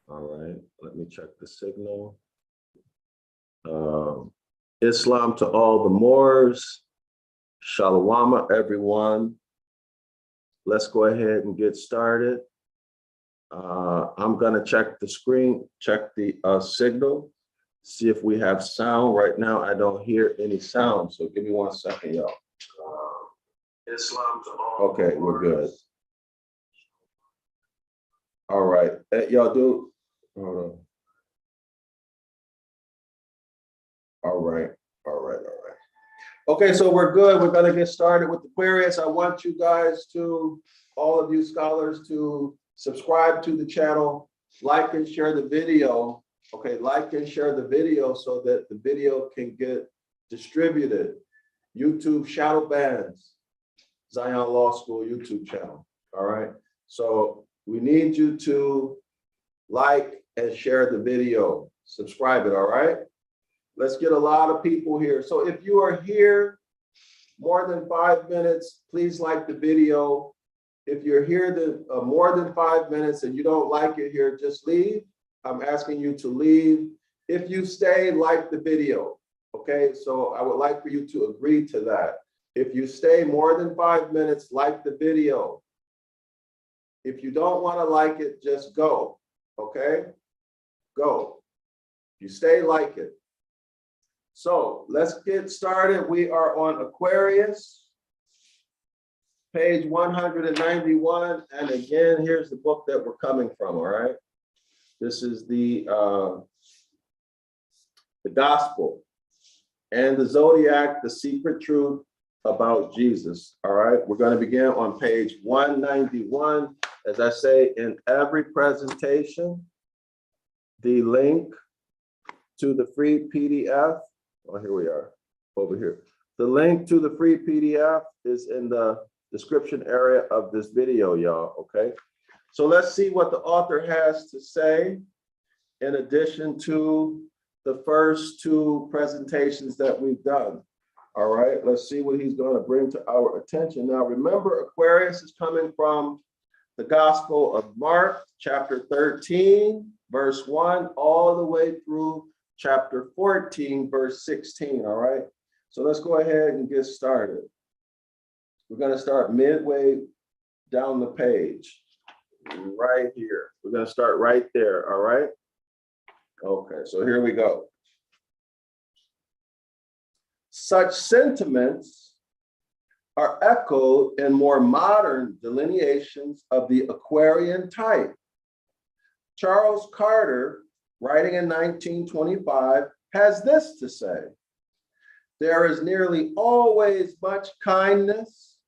All right, let me check the signal. Islam to all the Moors. Shalom, everyone. Let's go ahead and get started. I'm gonna check the screen, check the signal, see if we have sound. Right now, I don't hear any sound, so give me 1 second, y'all. Islam to all. Okay, we're good. All right, y'all do. Hold on. All right. Okay, so we're good. We're gonna get started with Aquarius. I want you guys to, all of you scholars, to subscribe to the channel, like and share the video. Okay, like and share the video so that the video can get distributed. YouTube shadow bans, Zion Law School YouTube channel. All right, so we need you to like and share the video, subscribe it. All right. Let's get a lot of people here. So if you are here more than 5 minutes, please like the video. If you're here more than 5 minutes and you don't like it here, just leave. I'm asking you to leave. If you stay, like the video. Okay, so I would like for you to agree to that. If you stay more than 5 minutes, like the video. If you don't want to like it, just go. Okay, go. If you stay, like it. So let's get started. We are on Aquarius, page 191. And again, here's the book that we're coming from, all right? This is the gospel and the zodiac, the secret truth about Jesus, all right? We're gonna begin on page 191. As I say in every presentation, the link to the free PDF, oh, here we are, over here. The link to the free PDF is in the description area of this video, y'all, okay? So let's see what the author has to say in addition to the first 2 presentations that we've done. All right, let's see what he's gonna bring to our attention. Now, remember, Aquarius is coming from the Gospel of Mark, chapter 13, verse 1, all the way through chapter 14, verse 16, all right? So let's go ahead and get started. We're gonna start midway down the page, right here. We're gonna start right there, all right? Okay, so here we go. Such sentiments are echoed in more modern delineations of the Aquarian type. Charles Carter, writing in 1925, has this to say: there is nearly always much kindness,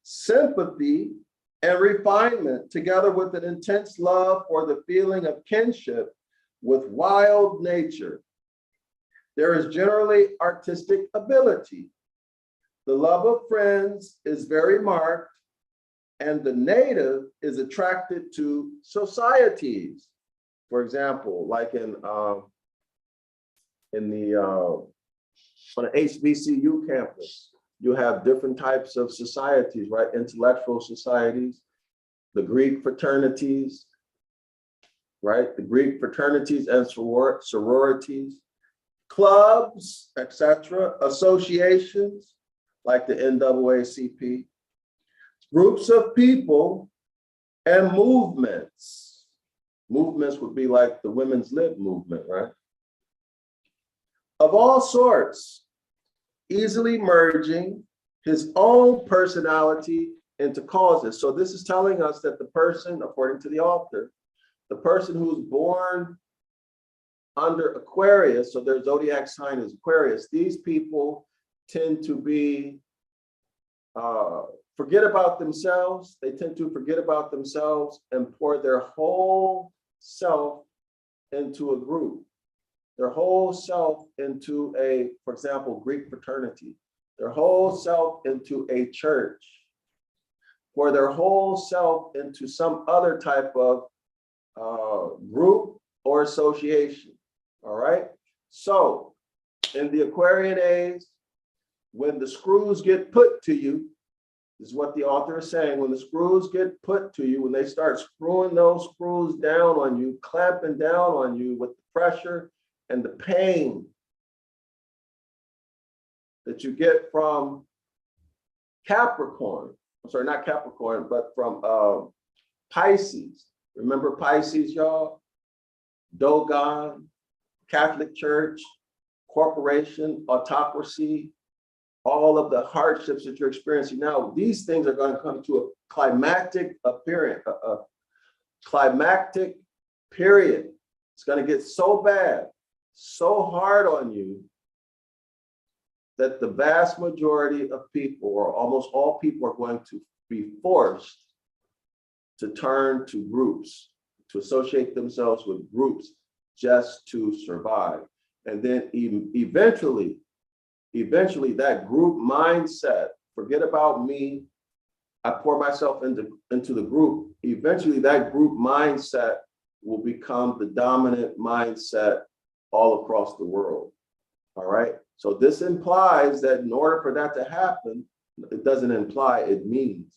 sympathy, and refinement, together with an intense love for the feeling of kinship with wild nature. There is generally artistic ability. The love of friends is very marked, and the native is attracted to societies. For example, like on an HBCU campus, you have different types of societies, right? Intellectual societies, the Greek fraternities, right? The Greek fraternities and sororities, clubs, etc., associations like the NAACP, groups of people, and movements. Movements would be like the Women's Lib movement, right? Of all sorts, easily merging his own personality into causes. So this is telling us that the person, according to the author, the person who's born under Aquarius, so their zodiac sign is Aquarius, these people tend to be, forget about themselves. They tend to forget about themselves and pour their whole self into a group, their whole self into a, for example, Greek fraternity, their whole self into a church, or their whole self into some other type of group or association, all right? So in the Aquarian age, when the screws get put to you, This is what the author is saying. When the screws get put to you, when they start screwing those screws down on you, clamping down on you with the pressure and the pain that you get from Capricorn, I'm sorry, not Capricorn, but from Pisces. Remember Pisces, y'all? Dogon, Catholic Church, corporation, autocracy, all of the hardships that you're experiencing now, these things are going to come to a climactic appearance, a climactic period. It's going to get so bad, so hard on you that the vast majority of people, or almost all people, are going to be forced to turn to groups, to associate themselves with groups just to survive. And then eventually that group mindset, forget about me, I pour myself into the group. Eventually that group mindset will become the dominant mindset all across the world. All right. So this implies that in order for that to happen, it doesn't imply, it means,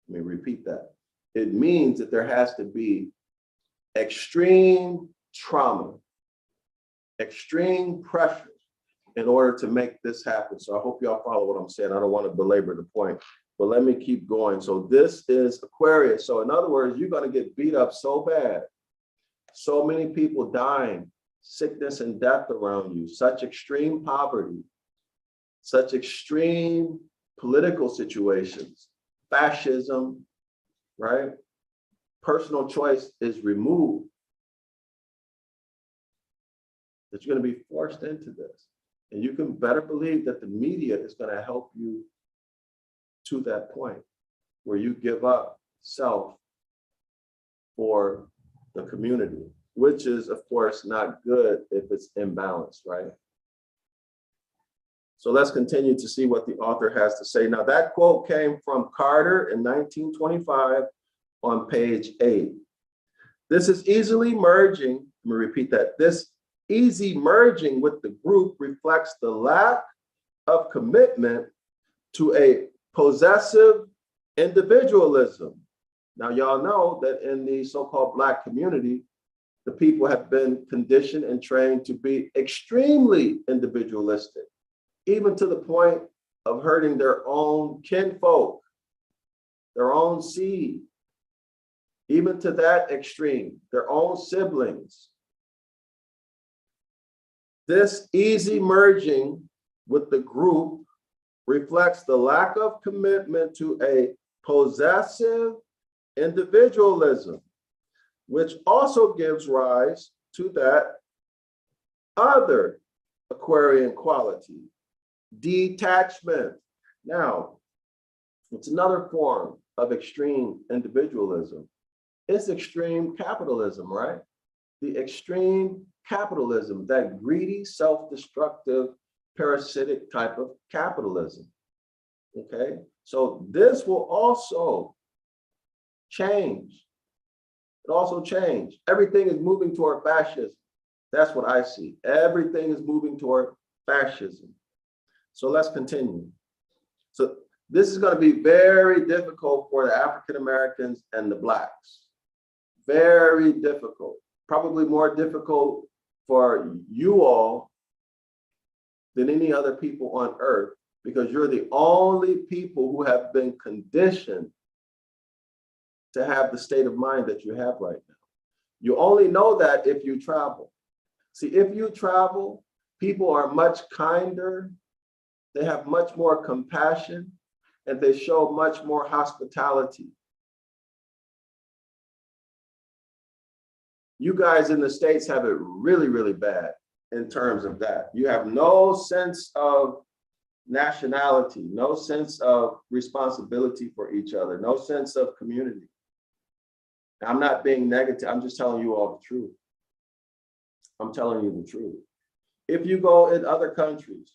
let me repeat that. It means that there has to be extreme trauma, extreme pressure in order to make this happen. So I hope y'all follow what I'm saying. I don't want to belabor the point, but let me keep going. So this is Aquarius. So in other words, you're going to get beat up so bad, so many people dying, sickness and death around you, such extreme poverty, such extreme political situations, fascism, right? Personal choice is removed, that you're going to be forced into this. And you can better believe that the media is going to help you to that point where you give up self for the community, which is, of course, not good if it's imbalanced, right? So let's continue to see what the author has to say. Now, that quote came from Carter in 1925 on page 8. This is easily merging, let me repeat that, this easy merging with the group reflects the lack of commitment to a possessive individualism. Now, y'all know that in the so-called Black community, the people have been conditioned and trained to be extremely individualistic, even to the point of hurting their own kinfolk, their own seed, even to that extreme, their own siblings. This easy merging with the group reflects the lack of commitment to a possessive individualism, which also gives rise to that other Aquarian quality, detachment. Now, it's another form of extreme individualism. It's extreme capitalism, right? The extreme capitalism, that greedy, self-destructive, parasitic type of capitalism, okay? So this will also change. It also changed. Everything is moving toward fascism. That's what I see. Everything is moving toward fascism. So let's continue. So this is going to be very difficult for the African Americans and the Blacks. Very difficult. Probably more difficult for you all than any other people on earth, because you're the only people who have been conditioned to have the state of mind that you have right now. You only know that if you travel. See, if you travel, people are much kinder, they have much more compassion, and they show much more hospitality. You guys in the States have it really, really bad in terms of that. You have no sense of nationality, no sense of responsibility for each other, no sense of community. I'm not being negative, I'm just telling you all the truth. I'm telling you the truth. If you go in other countries,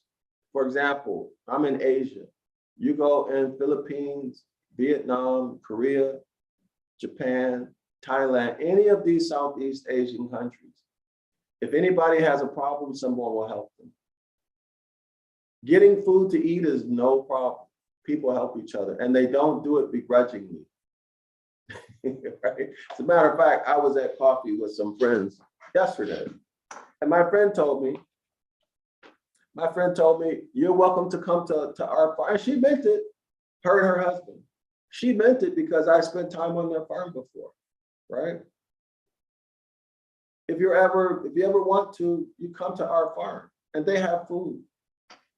for example, I'm in Asia, you go in Philippines, Vietnam, Korea, Japan, Thailand, any of these Southeast Asian countries, if anybody has a problem, someone will help them. Getting food to eat is no problem. people help each other, and they don't do it begrudgingly. Right? As a matter of fact, I was at coffee with some friends yesterday, and my friend told me, you're welcome to come to our farm. And she meant it, her and her husband. She meant it because I spent time on their farm before, right? If you ever want to, you come to our farm, and they have food.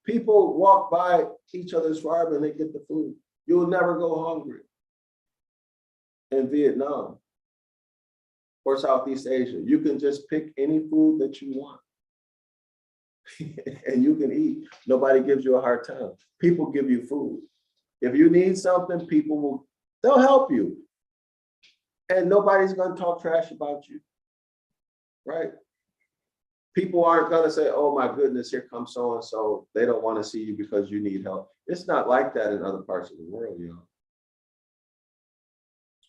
People walk by each other's farm and they get the food. You'll never go hungry in Vietnam or Southeast Asia. You can just pick any food that you want and you can eat. Nobody gives you a hard time. People give you food. If you need something, they'll help you. And nobody's going to talk trash about you, right? People aren't going to say, oh my goodness, here comes so-and-so. They don't want to see you because you need help. It's not like that in other parts of the world, you know.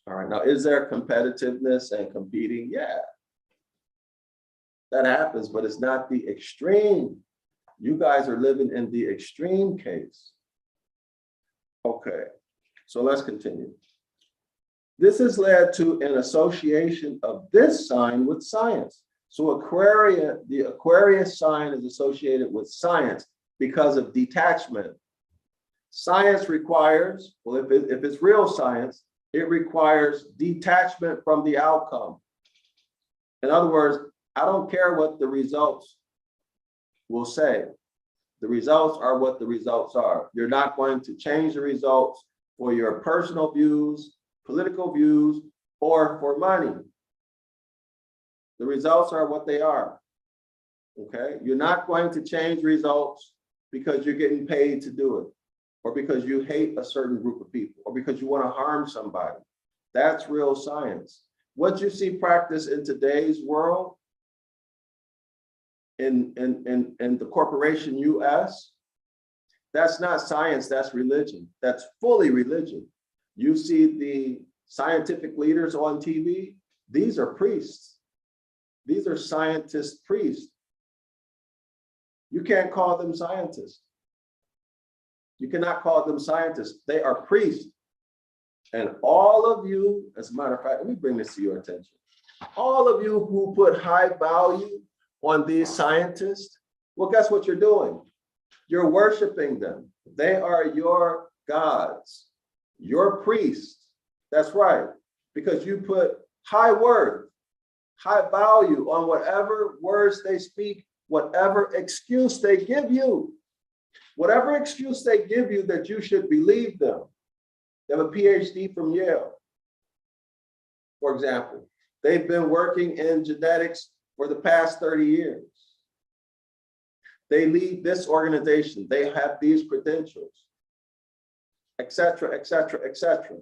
All right, now, is there competitiveness and competing? Yeah, that happens, but it's not the extreme. You guys are living in the extreme case. Okay, so let's continue. This has led to an association of this sign with science. So the Aquarius sign is associated with science because of detachment. Science requires, well, if it's real science, it requires detachment from the outcome. In other words, I don't care what the results will say. The results are what the results are. You're not going to change the results for your personal views, political views, or for money. The results are what they are, okay? You're not going to change results because you're getting paid to do it, or because you hate a certain group of people, or because you want to harm somebody. That's real science. What you see practiced in today's world, in the corporation US, that's not science, that's religion. That's fully religion. You see the scientific leaders on TV, these are priests. These are scientist priests. You can't call them scientists. You cannot call them scientists. They are priests. And all of you, as a matter of fact, let me bring this to your attention. All of you who put high value on these scientists, well, guess what you're doing? You're worshiping them. They are your gods, your priests. That's right, because you put high worth, high value on whatever words they speak, whatever excuse they give you. Whatever excuse they give you that you should believe them. They have a PhD from Yale, for example. They've been working in genetics for the past 30 years. They lead this organization. They have these credentials, et cetera, et cetera, et cetera.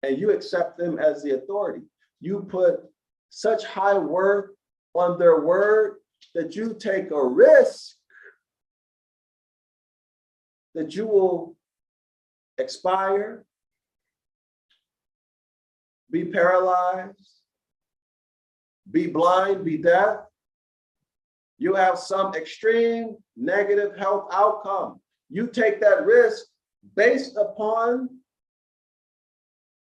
And you accept them as the authority. You put such high worth on their word that you take a risk that you will expire, be paralyzed, be blind, be deaf. You have some extreme negative health outcome. You take that risk based upon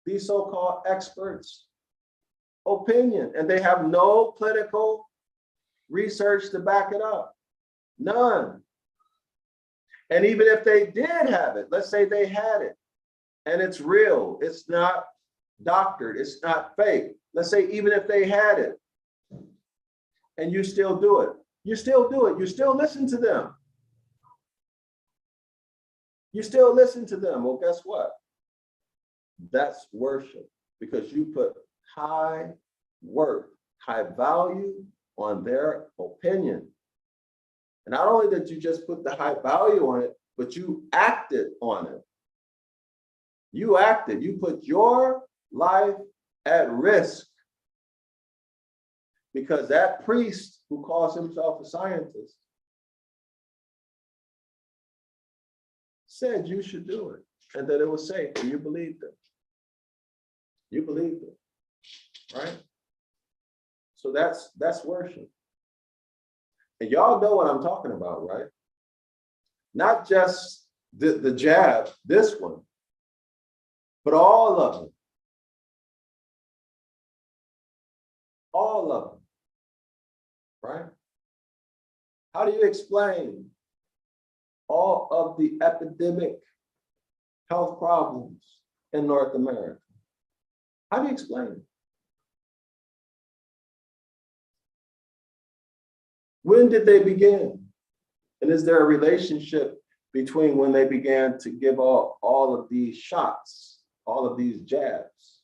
these so-called experts' opinion, and they have no clinical research to back it up. None. And even if they did have it, let's say they had it, and it's real, it's not doctored, it's not fake. Let's say even if they had it, and you still do it, you still do it, you still listen to them. You still listen to them. Well, guess what? That's worship, because you put high worth, high value on their opinion. And not only did you just put the high value on it, but you acted on it. You acted, you put your life at risk, because that priest who calls himself a scientist said you should do it and that it was safe, and you believed it. You believed it, right? So that's worship. And y'all know what I'm talking about, right? Not just the jab, this one, but all of them. All of them, right? How do you explain all of the epidemic health problems in North America? How do you explain it? When did they begin? And is there a relationship between when they began to give all of these shots, all of these jabs?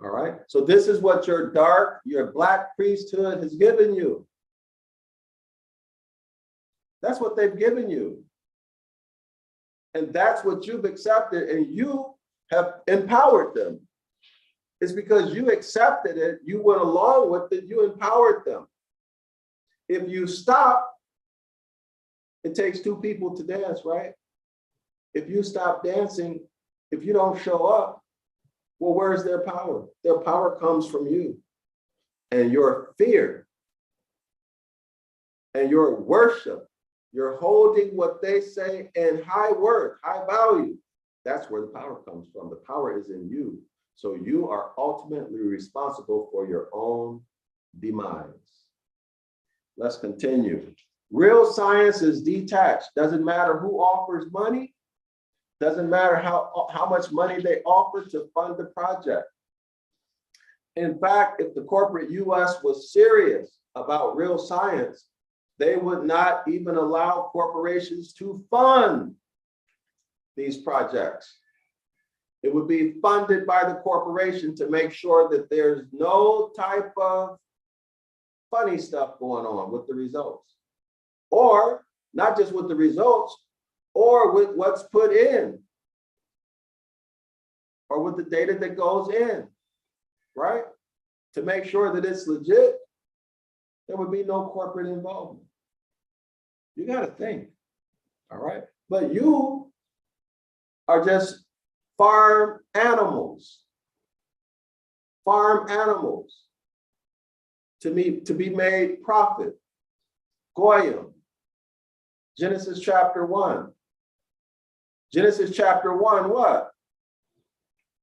All right, so this is what your black priesthood has given you. That's what they've given you. And that's what you've accepted, and you have empowered them. It's because you accepted it, you went along with it, you empowered them. If you stop, it takes two people to dance, right? If you stop dancing, if you don't show up, well, where's their power? Their power comes from you and your fear and your worship. You're holding what they say in high worth, high value. That's where the power comes from. The power is in you. So you are ultimately responsible for your own demise. Let's continue. Real science is detached. Doesn't matter who offers money. Doesn't matter how much money they offer to fund the project. In fact, if the corporate US was serious about real science, they would not even allow corporations to fund these projects. It would be funded by the corporation to make sure that there's no type of funny stuff going on with the results. Or not just with the results, or with what's put in, or with the data that goes in, right? To make sure that it's legit, there would be no corporate involvement. You got to think, all right? But you are just farm animals to be made profit. Goyim, Genesis chapter 1. Genesis chapter 1, what?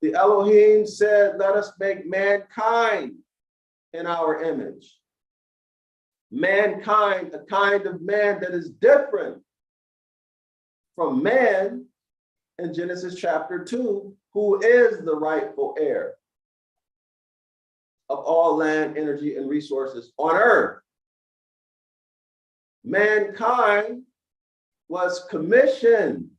The Elohim said, let us make mankind in our image. Mankind, a kind of man that is different from man in Genesis chapter 2, who is the rightful heir of all land, energy, and resources on earth. Mankind was commissioned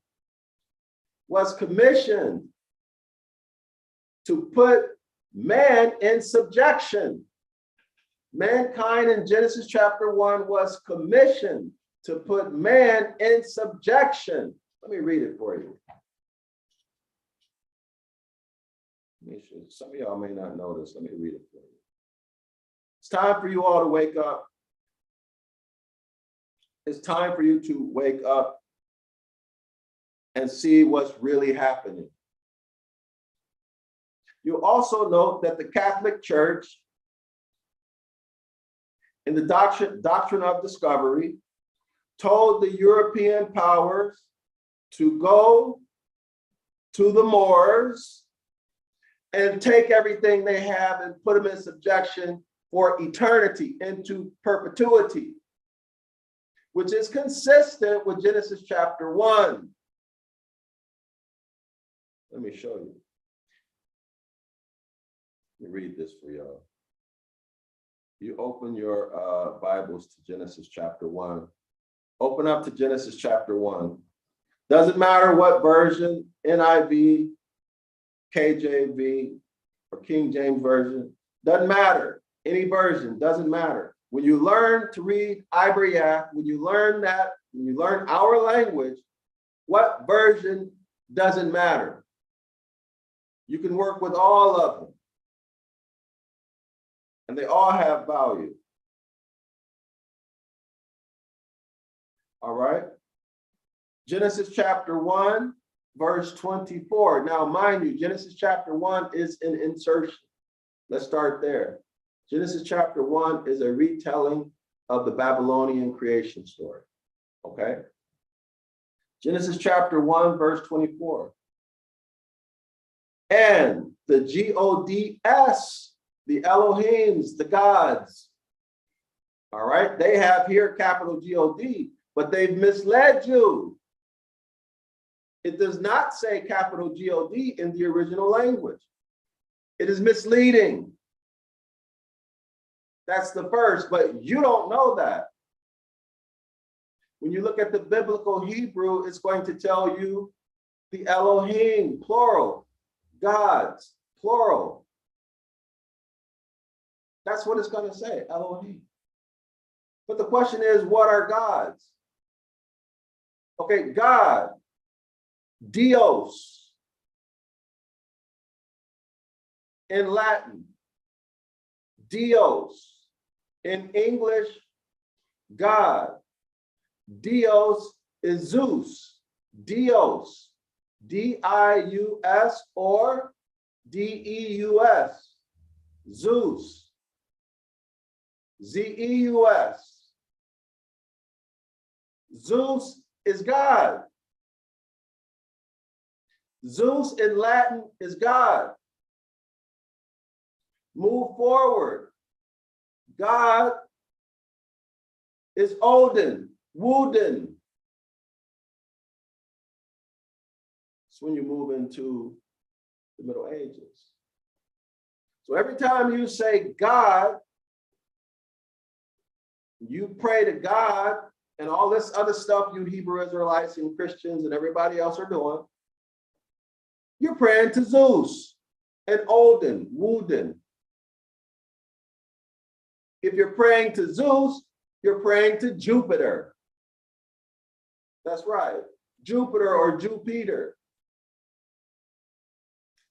to put man in subjection. Mankind in Genesis chapter 1 was commissioned to put man in subjection. Let me read it for you. Some of y'all may not know this. Let me read it for you. It's time for you all to wake up. It's time for you to wake up and see what's really happening. You also note that the Catholic Church, in the doctrine of discovery, told the European powers to go to the Moors and take everything they have and put them in subjection for eternity, into perpetuity, which is consistent with Genesis chapter 1. Let me show you. Let me read this for y'all. You open your Bibles to Genesis chapter 1. Open up to Genesis chapter 1. Doesn't matter what version, NIV, KJV, or King James Version. Doesn't matter. Any version, doesn't matter. When you learn to read Ibaryath, when you learn our language, what version doesn't matter. You can work with all of them. And they all have value. All right. Genesis chapter 1, verse 24. Now, mind you, Genesis chapter 1 is an insertion. Let's start there. Genesis chapter 1 is a retelling of the Babylonian creation story. Okay. Genesis chapter 1, verse 24. And the gods, the Elohims, the gods, all right, they have here capital God, but they've misled you. It does not say capital God in the original language. It is misleading. That's the first, but you don't know that. When you look at the biblical Hebrew, it's going to tell you the Elohim, plural, gods, plural. That's what it's going to say, Elohim. But the question is, what are gods? Okay, God, Dios, in Latin, Dios, in English, God. Dios is Zeus, Dios, D-I-U-S or D-E-U-S, Zeus, Z-E-U-S. Zeus is God. Zeus in Latin is God. Move forward. God is Odin, Woden. It's when you move into the Middle Ages. So every time you say God, you pray to God and all this other stuff you Hebrew Israelites and Christians and everybody else are doing, you're praying to Zeus and Odin, Woden. If you're praying to Zeus, you're praying to Jupiter. That's right, Jupiter or Jupiter.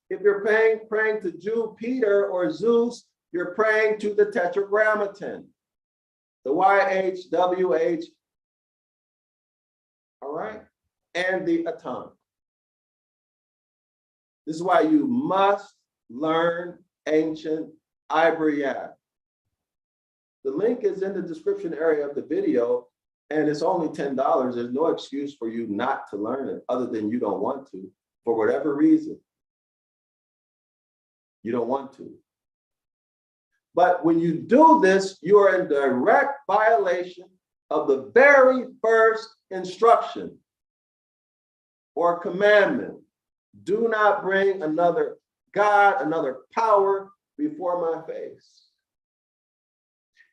If you're praying to Jupiter or Zeus, you're praying to the Tetragrammaton, the YHWH, all right, and the Aton. This is why you must learn ancient Ibaryath. The link is in the description area of the video, and it's only $10. There's no excuse for you not to learn it other than you don't want to, for whatever reason. You don't want to. But when you do this, you are in direct violation of the very first instruction or commandment. Do not bring another God, another power before my face.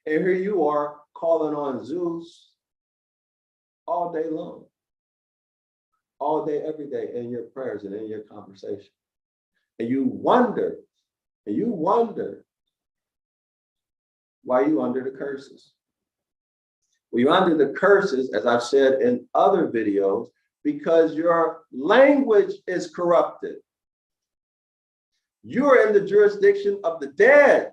And here you are calling on Zeus all day long, all day, every day in your prayers and in your conversation. And you wonder why you under the curses. Well, you're under the curses, as I've said in other videos, because your language is corrupted. You're in the jurisdiction of the dead.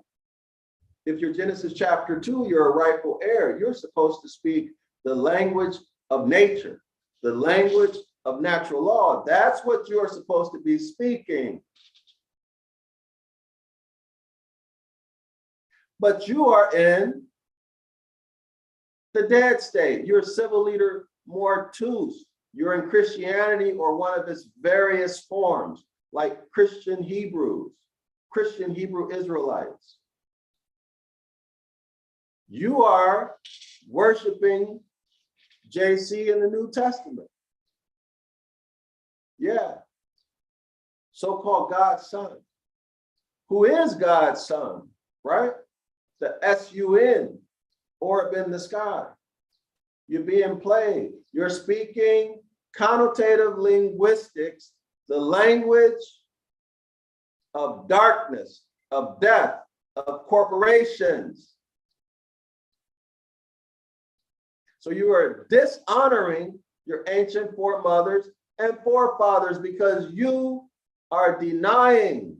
If you're Genesis chapter 2, you're a rightful heir. You're supposed to speak the language of nature, the language of natural law. That's what you're supposed to be speaking. But you are in the dead state. You're a civil leader mortus. You're in Christianity or one of its various forms, like Christian Hebrews, Christian Hebrew Israelites. You are worshiping JC in the New Testament. Yeah. So-called God's son. Who is God's son, right? The S-U-N, orb in the sky. You're being played. You're speaking connotative linguistics, the language of darkness, of death, of corporations. So you are dishonoring your ancient foremothers and forefathers because you are denying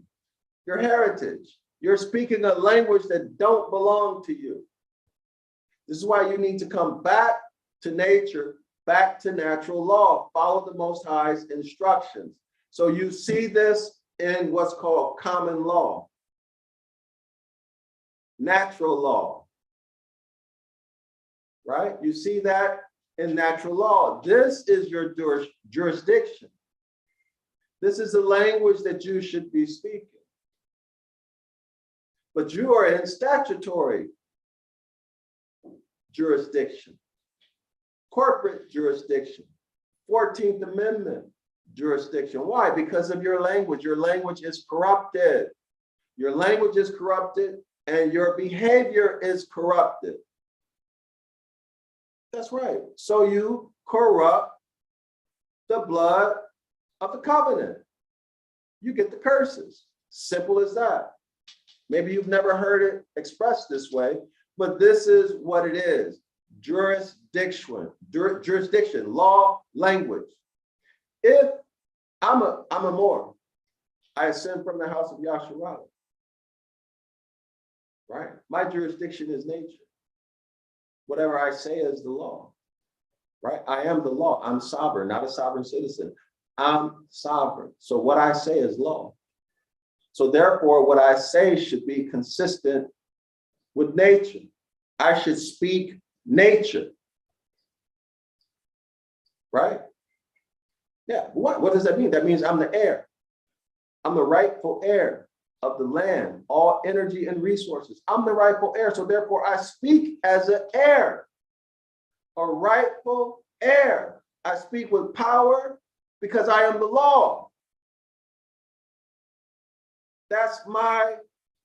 your heritage. You're speaking a language that don't belong to you. This is why you need to come back to nature, back to natural law, follow the Most High's instructions. So you see this in what's called common law, natural law, right? You see that in natural law. This is your jurisdiction. This is the language that you should be speaking. But you are in statutory jurisdiction, corporate jurisdiction, 14th Amendment jurisdiction. Why? Because of your language. Your language is corrupted. Your language is corrupted and your behavior is corrupted. That's right. So you corrupt the blood of the covenant. You get the curses. Simple as that. Maybe you've never heard it expressed this way, but this is what it is. Jurisdiction, law, language. If I'm a Moor, I ascend from the House of Yasharala, right? My jurisdiction is nature. Whatever I say is the law, right? I am the law. I'm sovereign, not a sovereign citizen. I'm sovereign. So what I say is law. So therefore, what I say should be consistent with nature. I should speak nature, right? Yeah, what does that mean? That means I'm the heir. I'm the rightful heir of the land, all energy and resources. I'm the rightful heir, so therefore I speak as an heir, a rightful heir. I speak with power because I am the law. That's my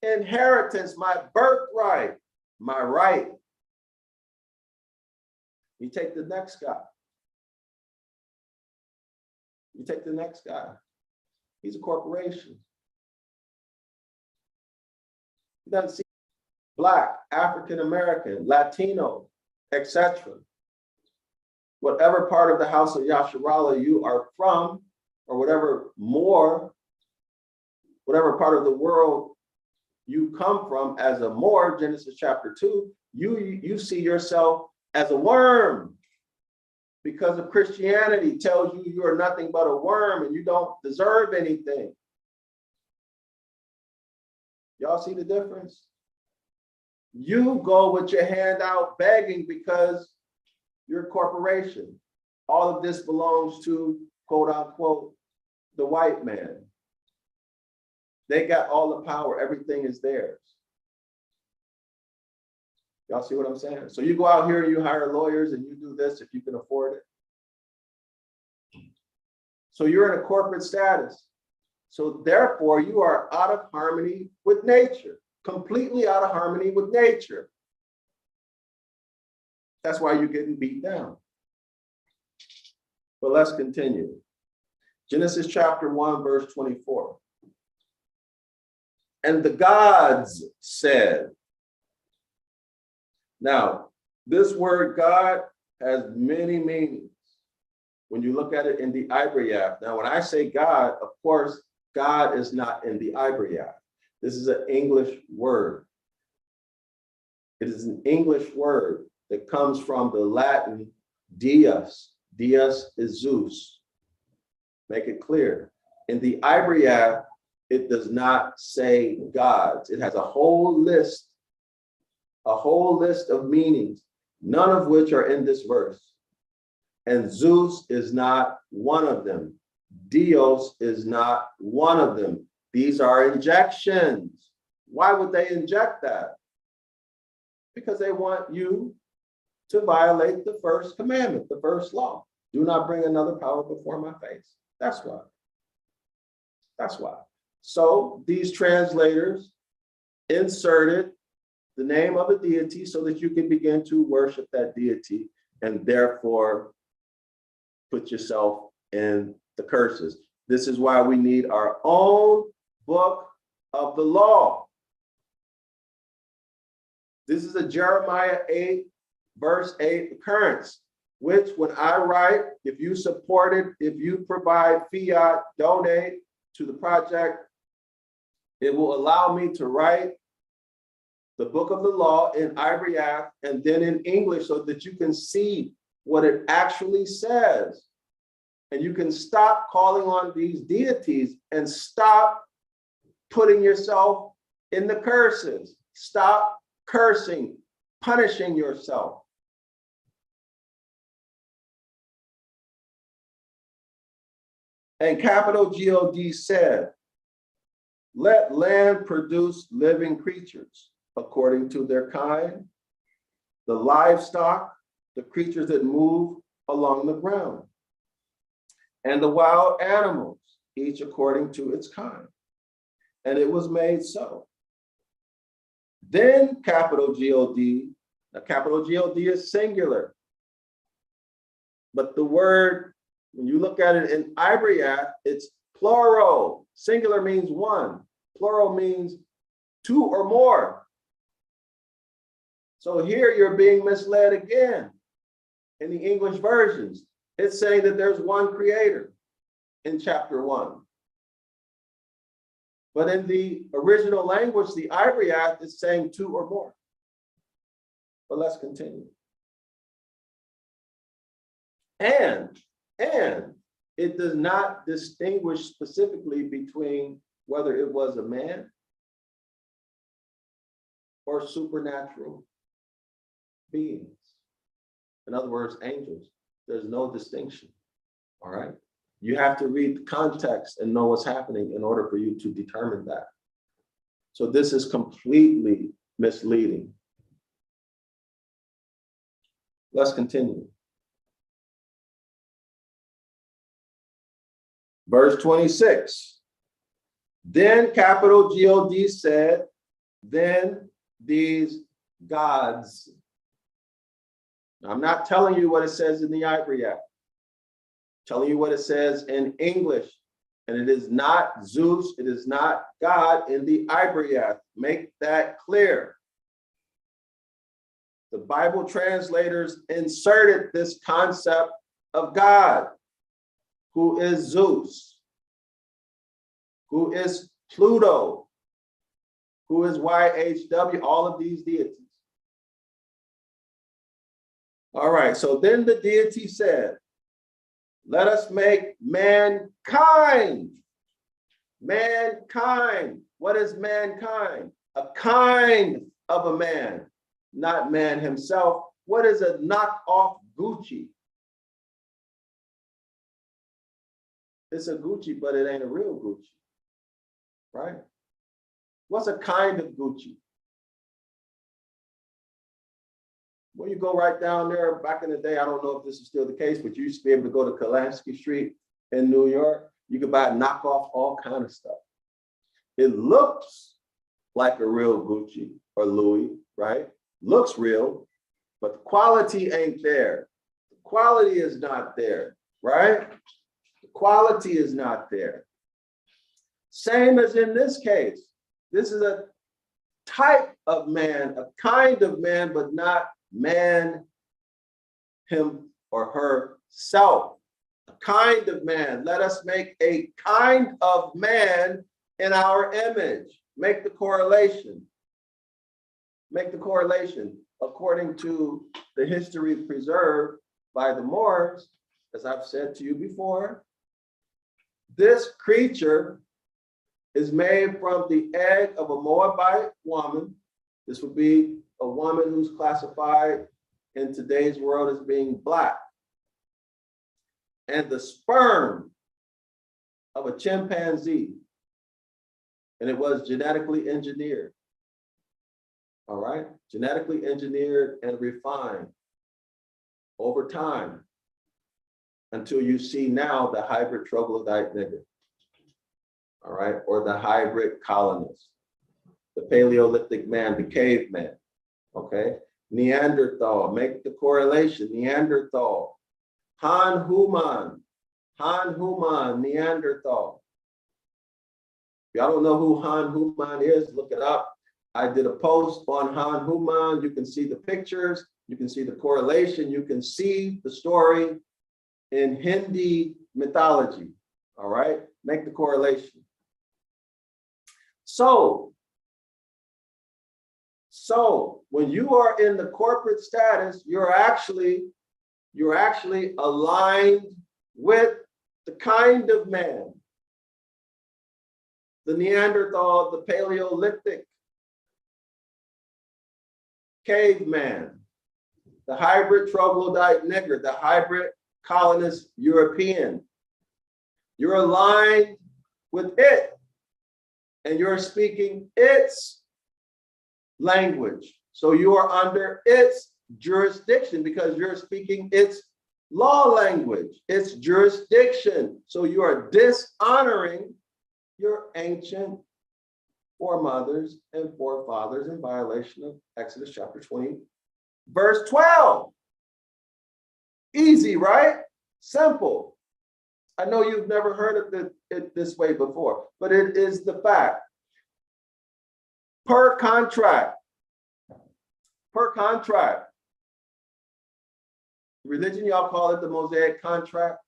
inheritance, my birthright, my right. You take the next guy. You take the next guy. He's a corporation. He doesn't see Black, African American, Latino, etc. Whatever part of the House of Yasharala you are from, or whatever part of the world you come from as a Moor, Genesis chapter 2, you see yourself as a worm because of Christianity tells you you are nothing but a worm and you don't deserve anything. Y'all see the difference? You go with your hand out begging because you're a corporation. All of this belongs to, quote unquote, the white man. They got all the power, everything is theirs. Y'all see what I'm saying? So you go out here and you hire lawyers and you do this if you can afford it. So you're in a corporate status. So therefore you are out of harmony with nature, completely out of harmony with nature. That's why you're getting beat down. But let's continue. Genesis chapter 1, verse 24. And the gods said. Now, this word God has many meanings when you look at it in the Ibaryath. Now, when I say God, of course, God is not in the Ibaryath. This is an English word. It is an English word that comes from the Latin Deus. Deus is Zeus. Make it clear. In the Ibaryath, it does not say gods. It has a whole list of meanings, none of which are in this verse. And Zeus is not one of them. Dios is not one of them. These are injections. Why would they inject that? Because they want you to violate the first commandment, the first law. Do not bring another power before my face. That's why. That's why. So these translators inserted the name of a deity so that you can begin to worship that deity and therefore put yourself in the curses. This is why we need our own book of the law. This is a Jeremiah 8, verse 8 occurrence, which when I write, if you support it, if you provide fiat, donate to the project, it will allow me to write the book of the law in Ibaryath and then in English so that you can see what it actually says. And you can stop calling on these deities and stop putting yourself in the curses. Stop cursing, punishing yourself. And capital God said, let land produce living creatures according to their kind, the livestock, the creatures that move along the ground, and the wild animals, each according to its kind. And it was made so. Then capital God, now capital God is singular, but the word, when you look at it in Ibaryath, it's plural. Singular means one, plural means two or more. So here you're being misled again in the English versions. It's saying that there's one creator in chapter 1. But in the original language, the Ibaryath is saying two or more. But let's continue. And it does not distinguish specifically between whether it was a man or supernatural beings. In other words, angels. There's no distinction. All right. You have to read the context and know what's happening in order for you to determine that. So this is completely misleading. Let's continue. Verse 26. Then capital God said, then these gods. Now, I'm not telling you what it says in the Ibaryath. Telling you what it says in English, and it is not Zeus, it is not God in the Ibaryath. Make that clear. The Bible translators inserted this concept of God, who is Zeus, who is Pluto, who is YHW, all of these deities. All right, so then the deity said, let us make mankind. Mankind. What is mankind? A kind of a man, not man himself. What is a knockoff Gucci? It's a Gucci, but it ain't a real Gucci, right? What's a kind of Gucci? Well, you go right down there. Back in the day, I don't know if this is still the case, but you used to be able to go to Kalansky Street in New York. You could buy knockoff all kind of stuff. It looks like a real Gucci or Louis, right? Looks real, but the quality ain't there. The quality is not there, right? The quality is not there. Same as in this case. This is a type of man, a kind of man, but not man, him or herself, a kind of man. Let us make a kind of man in our image. Make the correlation. Make the correlation. According to the history preserved by the Moors, as I've said to you before, this creature is made from the egg of a Moabite woman. This would be a woman who's classified in today's world as being Black. And the sperm of a chimpanzee. And it was genetically engineered. All right? Genetically engineered and refined over time until you see now the hybrid troglodyte nigger. All right? Or the hybrid colonist. The Paleolithic man, the caveman. Okay, Neanderthal, make the correlation, Neanderthal. Han Human, Neanderthal. If y'all don't know who Han Human is, look it up. I did a post on Han Human. You can see the pictures, you can see the correlation, you can see the story in Hindi mythology. All right, make the correlation. So when you are in the corporate status, you're actually aligned with the kind of man, the Neanderthal, the Paleolithic caveman, the hybrid troglodyte nigger, the hybrid colonist European. You're aligned with it, and you're speaking its language. So you are under its jurisdiction because you're speaking its law language, its jurisdiction. So you are dishonoring your ancient foremothers and forefathers in violation of Exodus chapter 20, verse 12. Easy, right? Simple. I know you've never heard of it this way before, but it is the fact. Per contract, religion, y'all call it the Mosaic contract.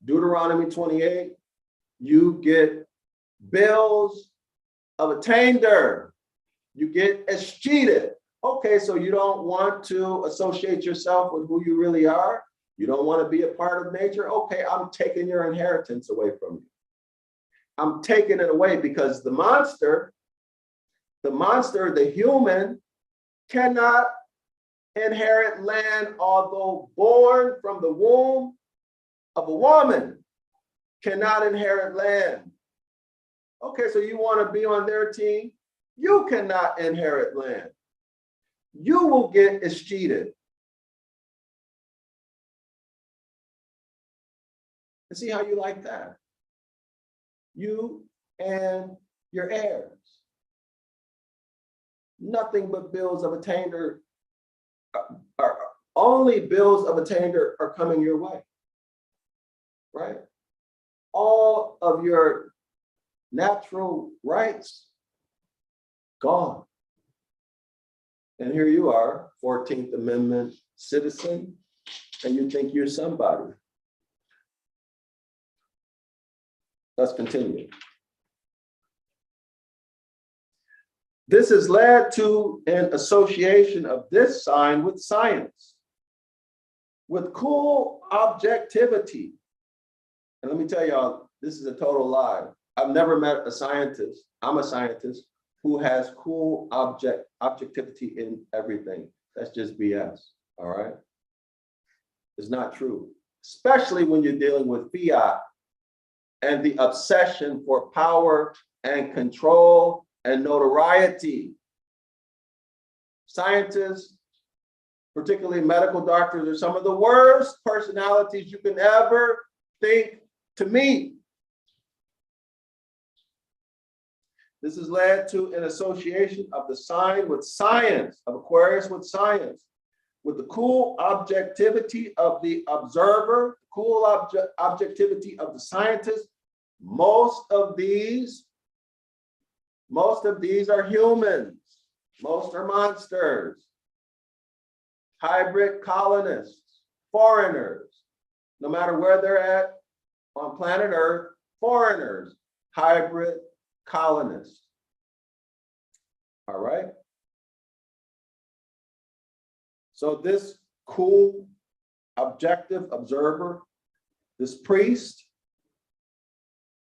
Deuteronomy 28, you get bills of attainder. You get escheated. Okay, so you don't want to associate yourself with who you really are. You don't want to be a part of nature. Okay, I'm taking your inheritance away from you. I'm taking it away because the monster, the human, cannot inherit land, although born from the womb of a woman, cannot inherit land. Okay, so you want to be on their team? You cannot inherit land. You will get escheated. And see how you like that? You and your heirs. Nothing but bills of attainder are only bills of attainder are coming your way, right? All of your natural rights gone. And here you are, 14th Amendment citizen, and you think you're somebody. Let's continue. This has led to an association of this sign with science, with cool objectivity. And let me tell y'all, this is a total lie. I've never met a scientist, I'm a scientist, who has cool objectivity in everything. That's just BS, all right? It's not true, especially when you're dealing with fiat and the obsession for power and control and notoriety. Scientists, particularly medical doctors, are some of the worst personalities you can ever think to meet. This has led to an association of the sign with science, of Aquarius with science, with the cool objectivity of the observer, cool objectivity of the scientist. Most of these are humans. Most are monsters, hybrid colonists, foreigners. No matter where they're at on planet Earth, foreigners, hybrid colonists. All right. So this cool, objective observer, this priest,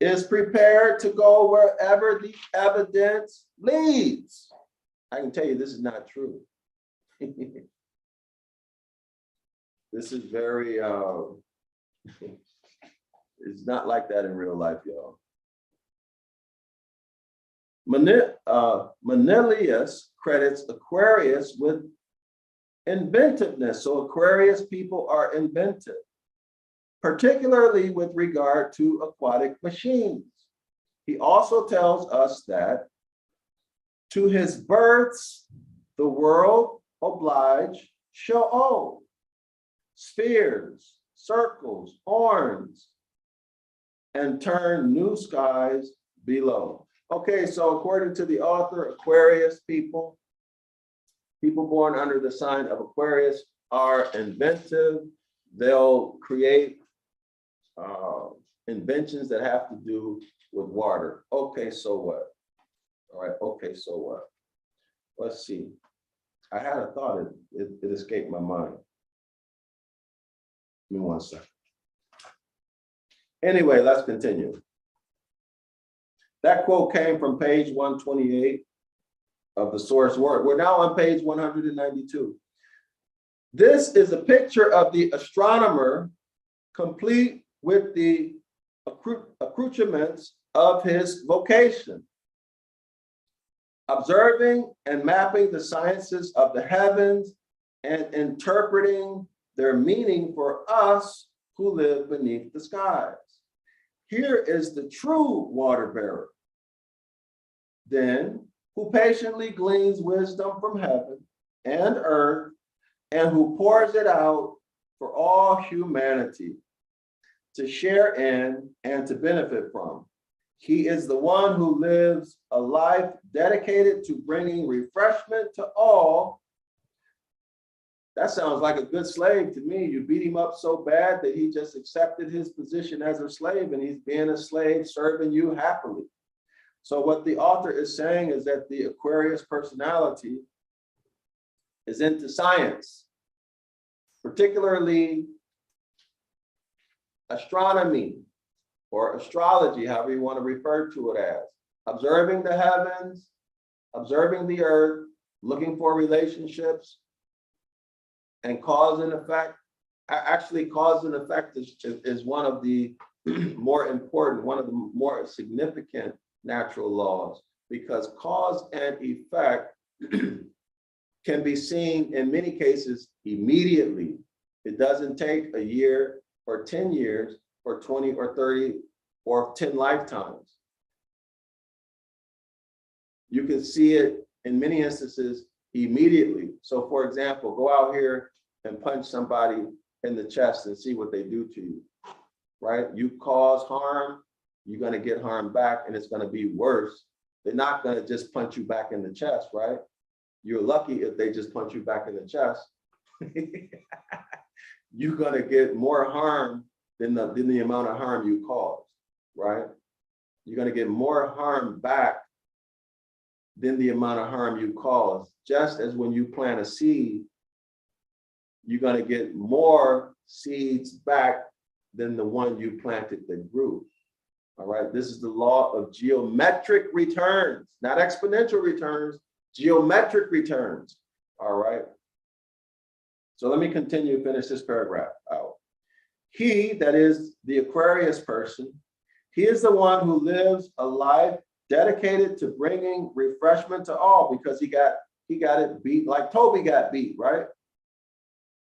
is prepared to go wherever the evidence leads. I can tell you this is not true. This is very, it's not like that in real life, y'all. Manilius credits Aquarius with inventiveness. So Aquarius people are inventive, particularly with regard to aquatic machines. He also tells us that to his births, the world oblige show spheres, circles, horns, and turn new skies below. Okay, so according to the author, Aquarius people born under the sign of Aquarius are inventive. They'll create inventions that have to do with water. Okay, so what? All right, okay, so what? Let's see. I had a thought, it escaped my mind. Give me 1 second. Anyway, let's continue. That quote came from page 128 of the source word. We're now on page 192. This is a picture of the astronomer, complete with the accoutrements of his vocation, observing and mapping the sciences of the heavens and interpreting their meaning for us who live beneath the skies. Here is the true water bearer, then, who patiently gleans wisdom from heaven and earth, and who pours it out for all humanity to share in and to benefit from. He is the one who lives a life dedicated to bringing refreshment to all. That sounds like a good slave to me. You beat him up so bad that he just accepted his position as a slave, and he's being a slave serving you happily. So what the author is saying is that the Aquarius personality is into science, particularly astronomy or astrology, however you want to refer to it as, observing the heavens, observing the earth, looking for relationships, and cause and effect. Actually, cause and effect is one of the more important, one of the more significant natural laws, because cause and effect can be seen in many cases immediately. It doesn't take a year or 10 years or 20 or 30 or 10 lifetimes. You can see it in many instances immediately. So for example, go out here and punch somebody in the chest and see what they do to you, right? You cause harm, you're gonna get harm back, and it's gonna be worse. They're not gonna just punch you back in the chest, right? You're lucky if they just punch you back in the chest. You're gonna get more harm than the amount of harm you caused, right? You're gonna get more harm back than the amount of harm you caused. Just as when you plant a seed, you're gonna get more seeds back than the one you planted that grew. All right, this is the law of geometric returns, not exponential returns, geometric returns. All right. So let me continue, finish this paragraph out. He, that is the Aquarius person, he is the one who lives a life dedicated to bringing refreshment to all, because he got it beat like Toby got beat, right?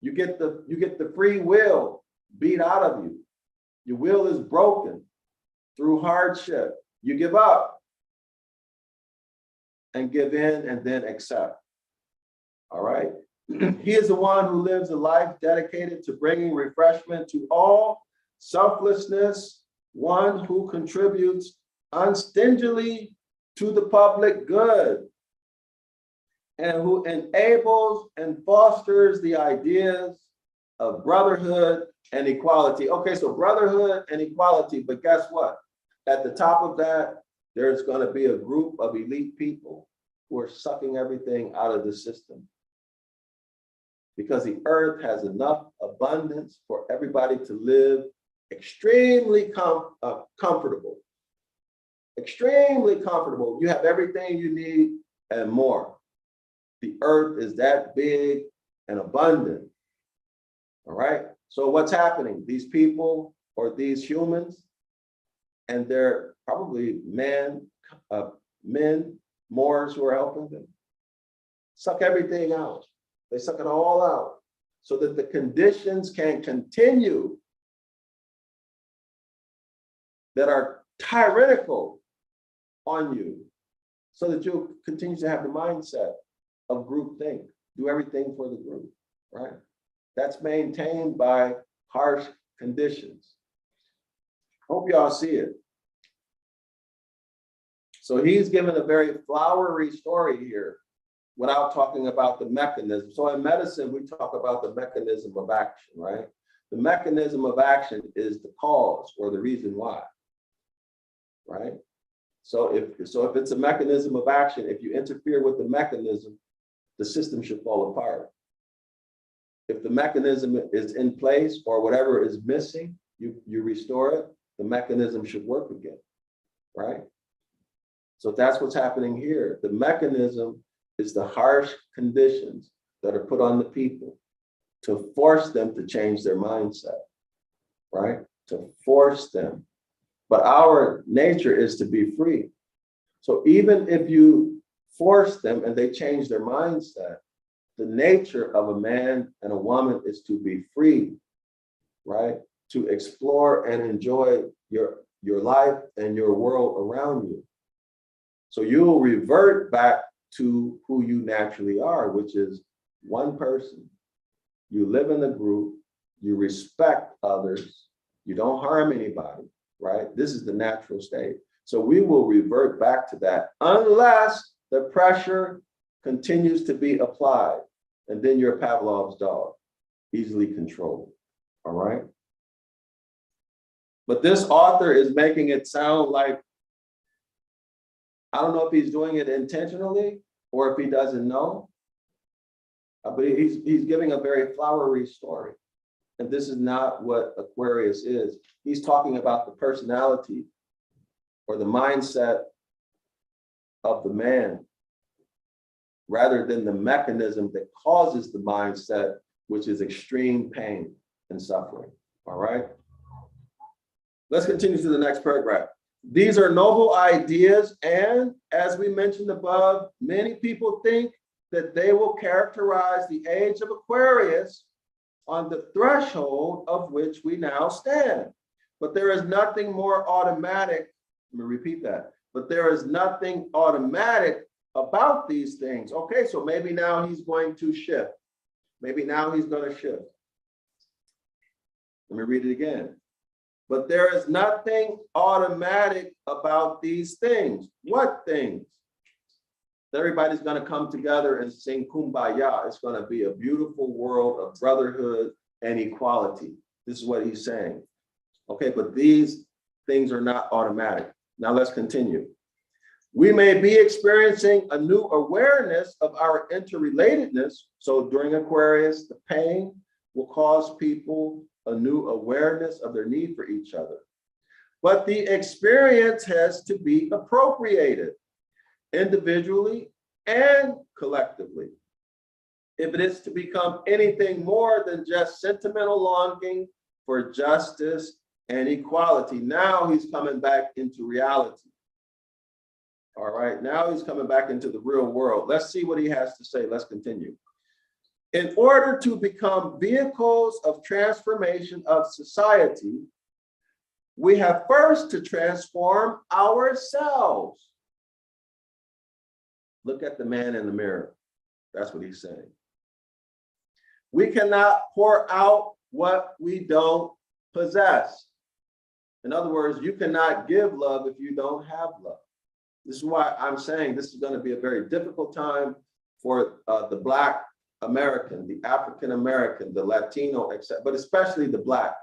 You get the free will beat out of you. Your will is broken through hardship. You give up and give in and then accept. All right. He is the one who lives a life dedicated to bringing refreshment to all, selflessness, one who contributes unstingily to the public good, and who enables and fosters the ideas of brotherhood and equality. Okay, so brotherhood and equality, but guess what? At the top of that, there's going to be a group of elite people who are sucking everything out of the system, because the earth has enough abundance for everybody to live extremely comfortable. Extremely comfortable. You have everything you need and more. The earth is that big and abundant. All right. So what's happening? These people, or these humans, and they're probably men, Moors who are helping them, suck everything out. They suck it all out so that the conditions can continue that are tyrannical on you, so that you'll continue to have the mindset of groupthink, do everything for the group, right? That's maintained by harsh conditions. Hope y'all see it. So he's given a very flowery story here without talking about the mechanism. So in medicine, we talk about the mechanism of action, right? The mechanism of action is the cause or the reason why, right? So if it's a mechanism of action, if you interfere with the mechanism, the system should fall apart. If the mechanism is in place or whatever is missing, you restore it, the mechanism should work again, right? So that's what's happening here. The mechanism is the harsh conditions that are put on the people to force them to change their mindset, right? To force them But our nature is to be free. So even if you force them and they change their mindset, the nature of a man and a woman is to be free, right? To explore and enjoy your life and your world around you. So you will revert back to who you naturally are, which is one person. You live in a group, you respect others, you don't harm anybody, right? This is the natural state. So we will revert back to that unless the pressure continues to be applied. And then you're Pavlov's dog, easily controlled, all right? But this author is making it sound like, I don't know if he's doing it intentionally or if he doesn't know, but he's giving a very flowery story. And this is not what Aquarius is. He's talking about the personality or the mindset of the man, rather than the mechanism that causes the mindset, which is extreme pain and suffering, all right? Let's continue to the next paragraph. These are noble ideas, and as we mentioned above, many people think that they will characterize the age of Aquarius on the threshold of which we now stand. But there is nothing more automatic, let me repeat that, but there is nothing automatic about these things. Okay, so maybe now he's going to shift. Maybe now he's going to shift. Let me read it again. But there is nothing automatic about these things. What things? Everybody's going to come together and sing Kumbaya. It's going to be a beautiful world of brotherhood and equality. This is what he's saying. Okay, but these things are not automatic. Now let's continue. We may be experiencing a new awareness of our interrelatedness. So during Aquarius, the pain will cause people a new awareness of their need for each other. But the experience has to be appropriated individually and collectively. If it is to become anything more than just sentimental longing for justice and equality, now he's coming back into reality. All right, now he's coming back into the real world. Let's see what he has to say. Let's continue. In order to become vehicles of transformation of society, we have first to transform ourselves. Look at the man in the mirror. That's what he's saying. We cannot pour out what we don't possess. In other words, you cannot give love if you don't have love. This is why I'm saying this is going to be a very difficult time for the Black American, the African American, the Latino, but especially the Black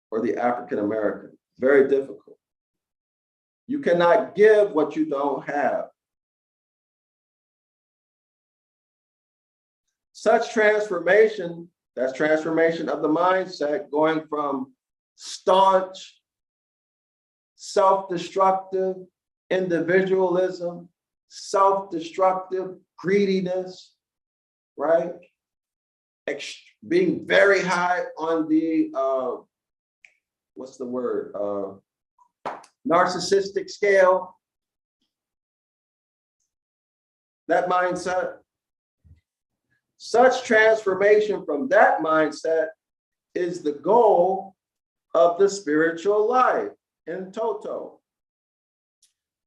or the African American. Very difficult. You cannot give what you don't have. Such transformation, that's transformation of the mindset, going from staunch, self-destructive individualism, self-destructive greediness, right? Being very high on the, what's the word? Narcissistic scale. That mindset. Such transformation from that mindset is the goal of the spiritual life in toto.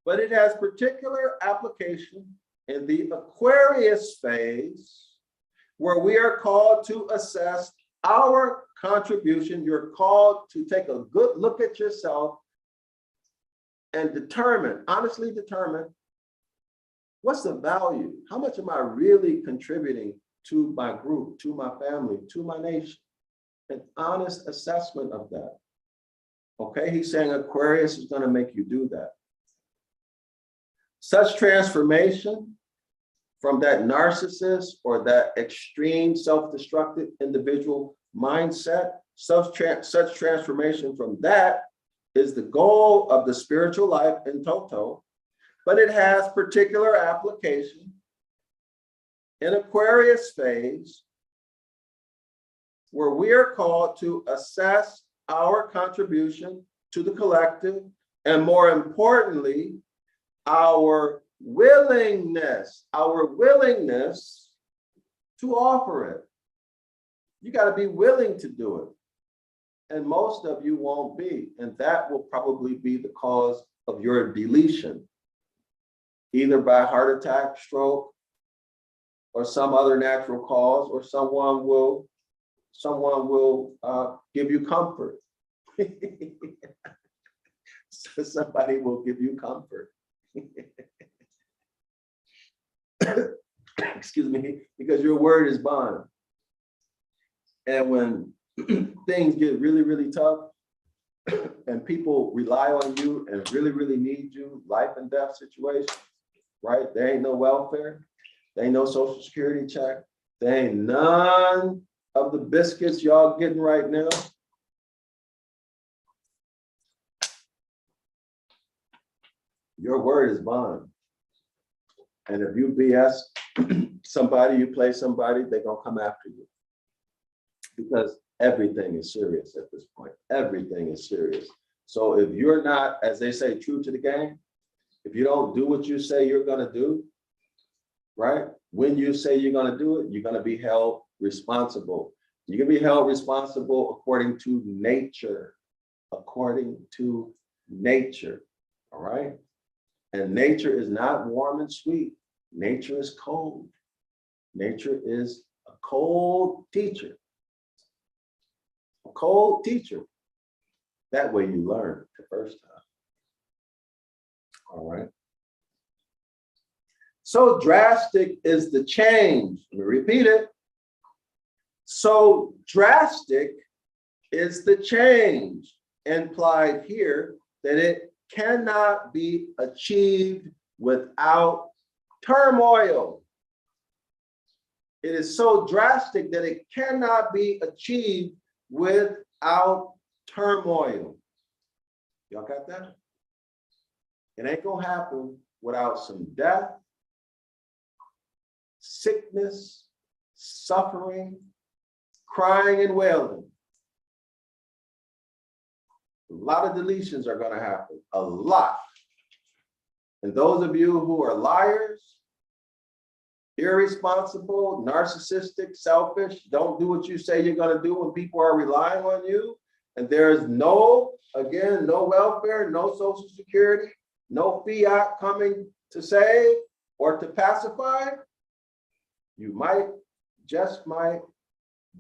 But it has particular application in the Aquarius phase, where we are called to assess our contribution. You're called to take a good look at yourself and determine, honestly determine, what's the value? How much am I really contributing to my group, to my family, to my nation? An honest assessment of that. Okay, he's saying Aquarius is going to make you do that. Such transformation from that narcissist or that extreme self-destructive individual mindset, such transformation from that is the goal of the spiritual life in toto, but it has particular application in Aquarius phase, where we are called to assess our contribution to the collective, and more importantly, our willingness to offer it. You got to be willing to do it. And most of you won't be. And that will probably be the cause of your deletion, either by heart attack, stroke, or some other natural cause, or someone will give you comfort. So somebody will give you comfort. Excuse me, because your word is bond. And when things get really, really tough, and people rely on you and really, really need you, life and death situations, right? There ain't no welfare, there ain't no social security check, there ain't none of the biscuits y'all getting right now. Your word is bond. And if you BS somebody, you play somebody, they're gonna come after you. Because everything is serious at this point. Everything is serious. So if you're not, as they say, true to the game, if you don't do what you say you're gonna do, right? When you say you're gonna do it, you're gonna be held responsible. You're gonna be held responsible according to nature. According to nature, all right? And nature is not warm and sweet. Nature is cold. Nature is a cold teacher. A cold teacher. That way you learn the first time. All right. So drastic is the change. Let me repeat it. So drastic is the change implied here, that it cannot be achieved without turmoil. It is so drastic that it cannot be achieved without turmoil. Y'all got that? It ain't gonna happen without some death, sickness, suffering, crying and wailing. A lot of deletions are gonna happen, a lot. And those of you who are liars, irresponsible, narcissistic, selfish, don't do what you say you're gonna do when people are relying on you, and there's no, again, no welfare, no social security, no fiat coming to save or to pacify, you might, just might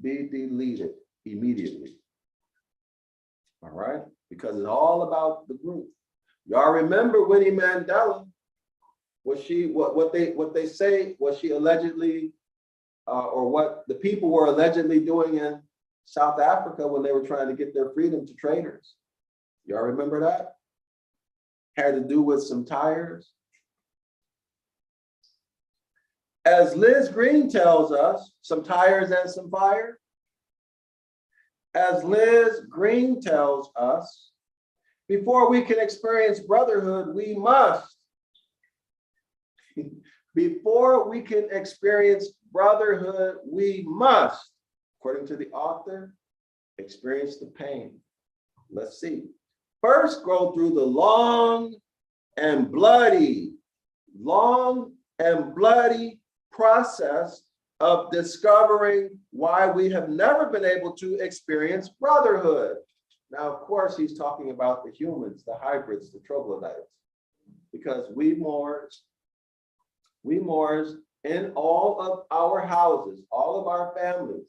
be deleted immediately. All right? Because it's all about the group. Y'all remember Winnie Mandela? Was she what they say was she allegedly, or what the people were allegedly doing in South Africa when they were trying to get their freedom to traders? Y'all remember that? Had to do with some tires. As Liz Green tells us, some tires and some fire. As Liz Green tells us, before we can experience brotherhood, we must. Before we can experience brotherhood, we must, according to the author, experience the pain. Let's see. First, go through the long and bloody process of discovering why we have never been able to experience brotherhood. Now, of course, he's talking about the humans, the hybrids, the troglodytes, because we Moors in all of our houses, all of our families,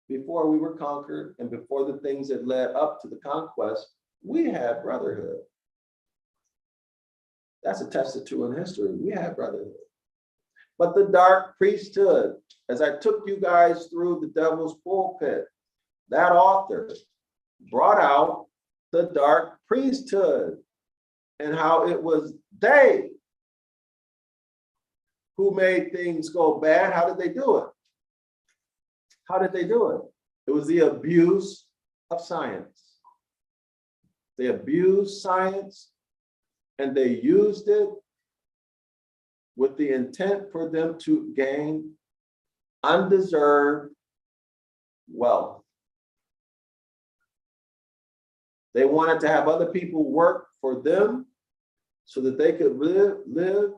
before we were conquered and before the things that led up to the conquest, we had brotherhood. That's attested to in history. We had brotherhood. But the dark priesthood, as I took you guys through the devil's pulpit, that author brought out the dark priesthood and how it was they who made things go bad. How did they do it? How did they do it? It was the abuse of science. They abused science and they used it with the intent for them to gain undeserved wealth. They wanted to have other people work for them so that they could live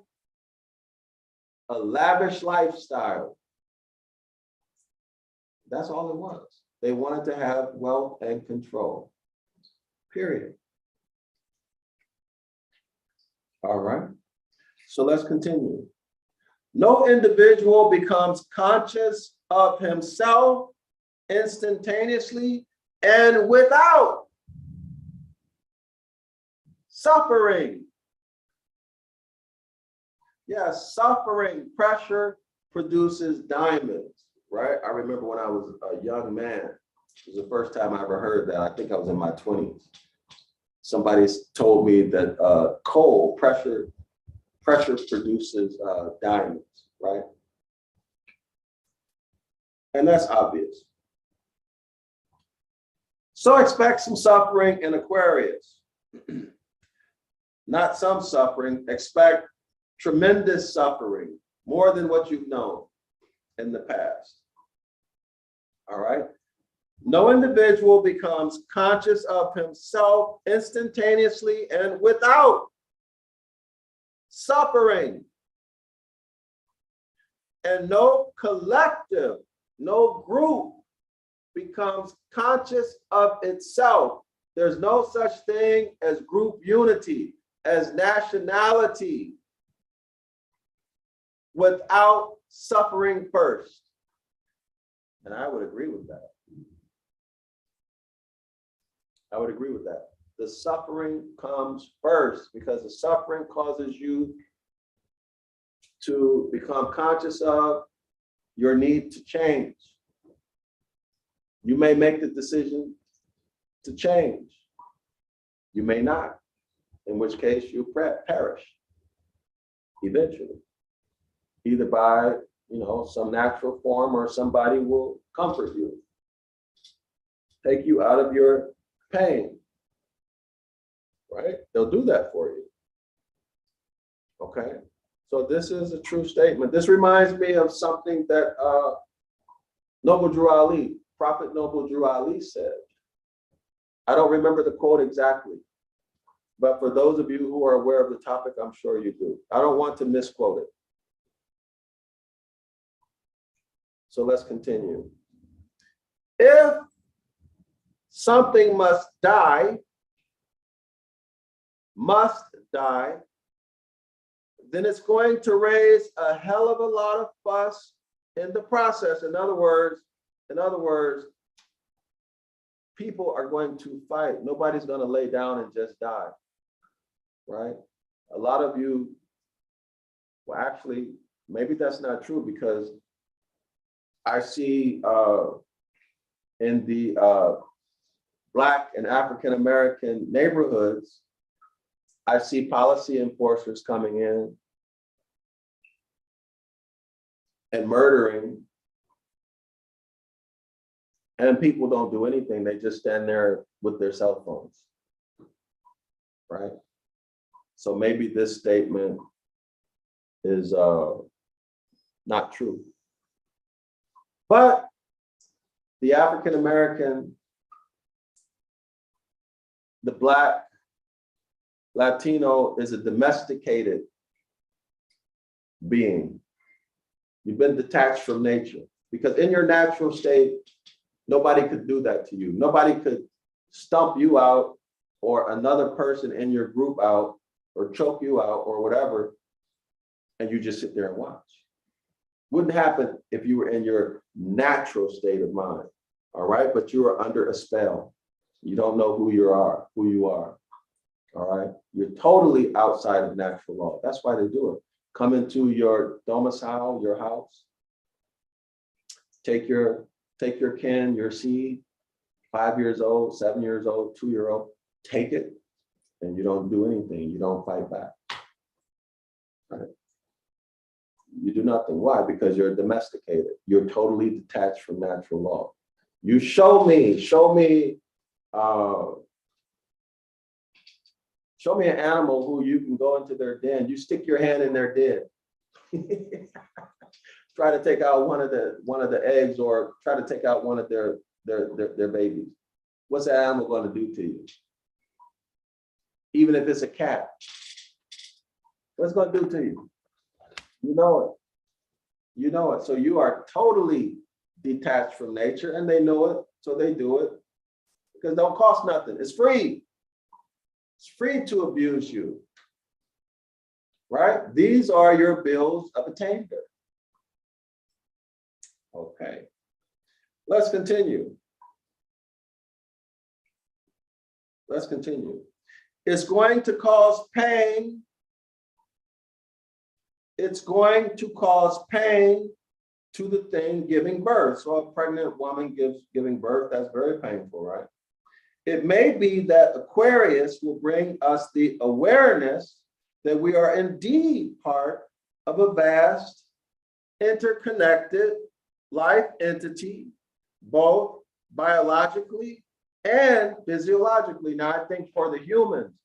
a lavish lifestyle. That's all it was. They wanted to have wealth and control, period. All right, so let's continue. No individual becomes conscious of himself instantaneously and without suffering. Yes, suffering, pressure produces diamonds, right? I remember when I was a young man, it was the first time I ever heard that. I think I was in my 20s. Somebody told me that coal, pressure produces diamonds, right? And that's obvious. So expect some suffering in Aquarius. Not some suffering, expect tremendous suffering, more than what you've known in the past. All right? No individual becomes conscious of himself instantaneously and without suffering. And no collective, no group becomes conscious of itself. There's no such thing as group unity, as nationality, without suffering first. And I would agree with that. I would agree with that. The suffering comes first because the suffering causes you to become conscious of your need to change. You may make the decision to change. You may not, in which case you'll perish eventually, either by some natural form or somebody will comfort you, take you out of your pain, right? They'll do that for you. Okay, so this is a true statement. This reminds me of something that Noble Drew Ali, Prophet Noble Drew Ali said. I don't remember the quote exactly, but for those of you who are aware of the topic, I'm sure you do. I don't want to misquote it. So let's continue. If something must die, then it's going to raise a hell of a lot of fuss in the process. In other words, people are going to fight. Nobody's going to lay down and just die, right? A lot of you, well, actually, maybe that's not true because I see in the Black and African-American neighborhoods, I see policy enforcers coming in and murdering, and people don't do anything. They just stand there with their cell phones, right? So maybe this statement is not true. But the African-American, the Black, Latino is a domesticated being. You've been detached from nature because in your natural state, nobody could do that to you. Nobody could stump you out or another person in your group out or choke you out or whatever, and you just sit there and watch. Wouldn't happen if you were in your natural state of mind, all right? But you are under a spell. You don't know who you are, all right? You're totally outside of natural law. That's why they do it. Come into your domicile, your house, take your kin, your seed, 5 years old, 7 years old, 2-year-old, take it, and you don't do anything. You don't fight back, right? You do nothing. Why? Because you're domesticated. You're totally detached from natural law. You show me an animal who you can go into their den. You stick your hand in their den. Try to take out one of the eggs or try to take out one of their babies. What's the animal going to do to you? even if it's a cat. What's it going to do to you? You know it. You know it. So you are totally detached from nature, and they know it, so they do it because it don't cost nothing. It's free. It's free to abuse you, right? These are your bills of attainder. Okay, let's continue. Let's continue. It's going to cause pain. It's going to cause pain to the thing giving birth. So a pregnant woman giving birth, that's very painful, right? It may be that Aquarius will bring us the awareness that we are indeed part of a vast, interconnected life entity, both biologically and physiologically. Now, I think for the humans,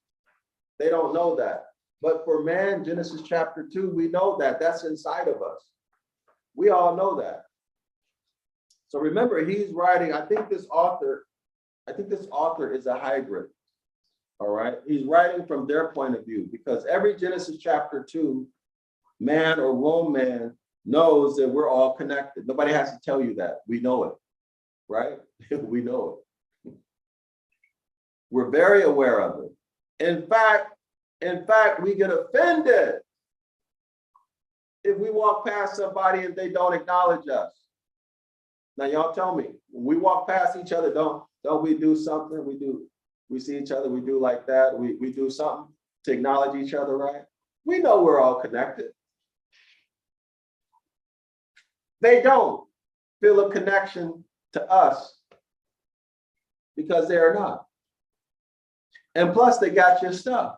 they don't know that. But for man, Genesis chapter 2, we know that. That's inside of us. We all know that. So remember, he's writing, I think this author is a hybrid. All right. He's writing from their point of view, because every Genesis chapter 2, man or woman knows that we're all connected. Nobody has to tell you that. We know it, right? We know it. We're very aware of it. In fact, we get offended if we walk past somebody and they don't acknowledge us. Now, y'all tell me, when we walk past each other, don't we do something? We see each other, we do like that. We do something to acknowledge each other, right? We know we're all connected. They don't feel a connection to us because they are not. And plus, they got your stuff.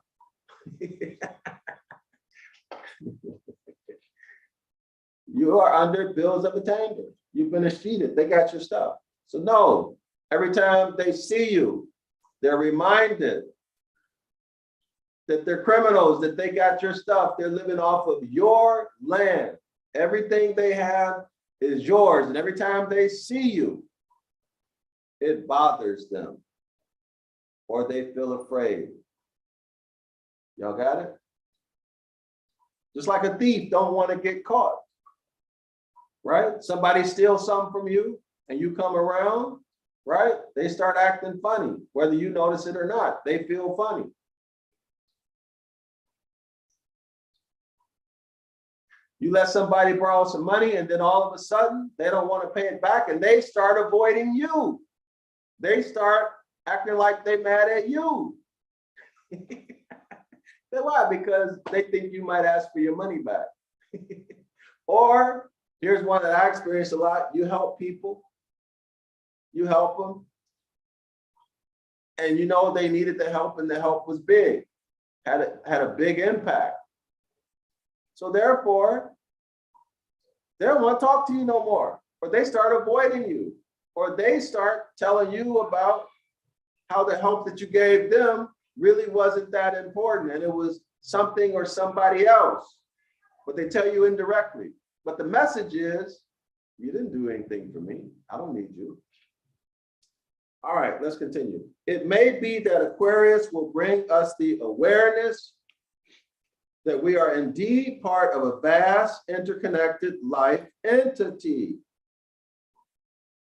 You are under bills of attainder. You've been escheated. They got your stuff. So no, every time they see you, they're reminded that they're criminals, that they got your stuff. They're living off of your land. Everything they have is yours. And every time they see you, it bothers them or they feel afraid. Y'all got it? Just like a thief don't want to get caught, right? Somebody steals something from you and you come around, right? They start acting funny, whether you notice it or not. They feel funny. You let somebody borrow some money and then all of a sudden they don't want to pay it back and they start avoiding you. They start acting like they're mad at you. Why? Because they think you might ask for your money back. Or here's one that I experience a lot. You help people. You help them. And you know they needed the help and the help was big. Had a big impact. So therefore, they don't want to talk to you no more. Or they start avoiding you. Or they start telling you about how the help that you gave them really wasn't that important and it was something or somebody else. But they tell you indirectly. But the message is, you didn't do anything for me. I don't need you. All right, let's continue. It may be that Aquarius will bring us the awareness that we are indeed part of a vast, interconnected life entity,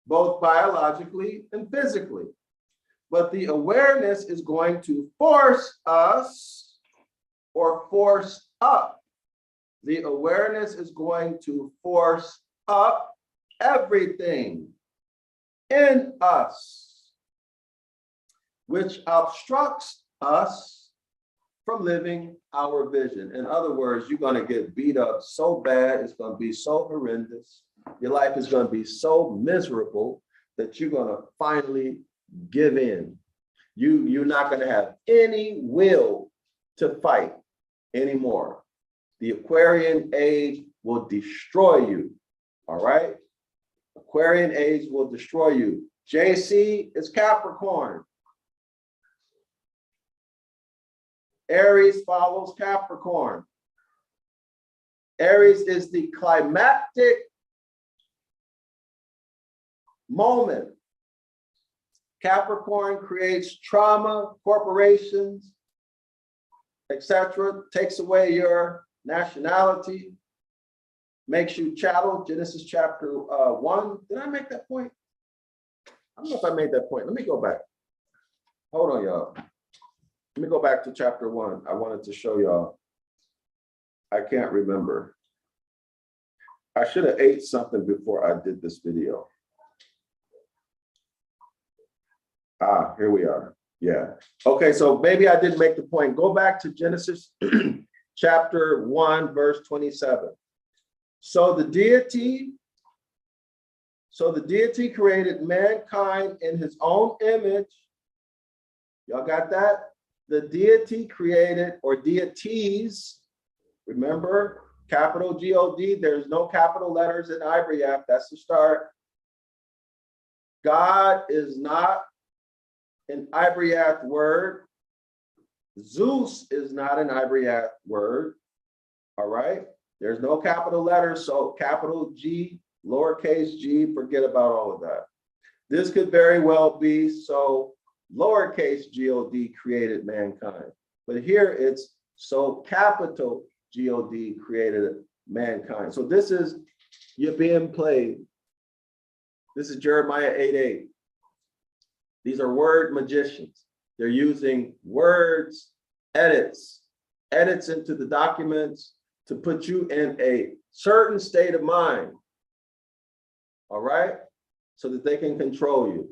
both biologically and physically. But the awareness is going to force us or force up. The awareness is going to force up everything in us, which obstructs us from living our vision. In other words, you're going to get beat up so bad, it's going to be so horrendous. Your life is going to be so miserable that you're going to finally give in. You're not going to have any will to fight anymore. The Aquarian age will destroy you. All right? Aquarian age will destroy you. JC is Capricorn. Aries follows Capricorn. Aries is the climactic moment. Capricorn creates trauma, corporations, etc. Takes away your nationality, makes you chattel. Genesis chapter 1. Did I make that point? I don't know if I made that point. Let me go back. Hold on, y'all. Let me go back to chapter 1. I wanted to show y'all. I can't remember. I should have ate something before I did this video. Ah, here we are. Yeah. Okay, so maybe I didn't make the point. Go back to Genesis chapter 1, verse 27. So the deity created mankind in his own image. Y'all got that? The deity created, or deities, remember, capital G-O-D, there's no capital letters in Ibaryath, that's the start. God is not an Ibaryath word. Zeus is not an Ibaryath word, all right? There's no capital letters, so capital G, lowercase g, forget about all of that. This could very well be, so lowercase G-O-D created mankind. But here it's, so capital G-O-D created mankind. So this is, you're being played. This is Jeremiah 8:8. These are word magicians. They're using words, edits into the documents to put you in a certain state of mind, all right? So that they can control you.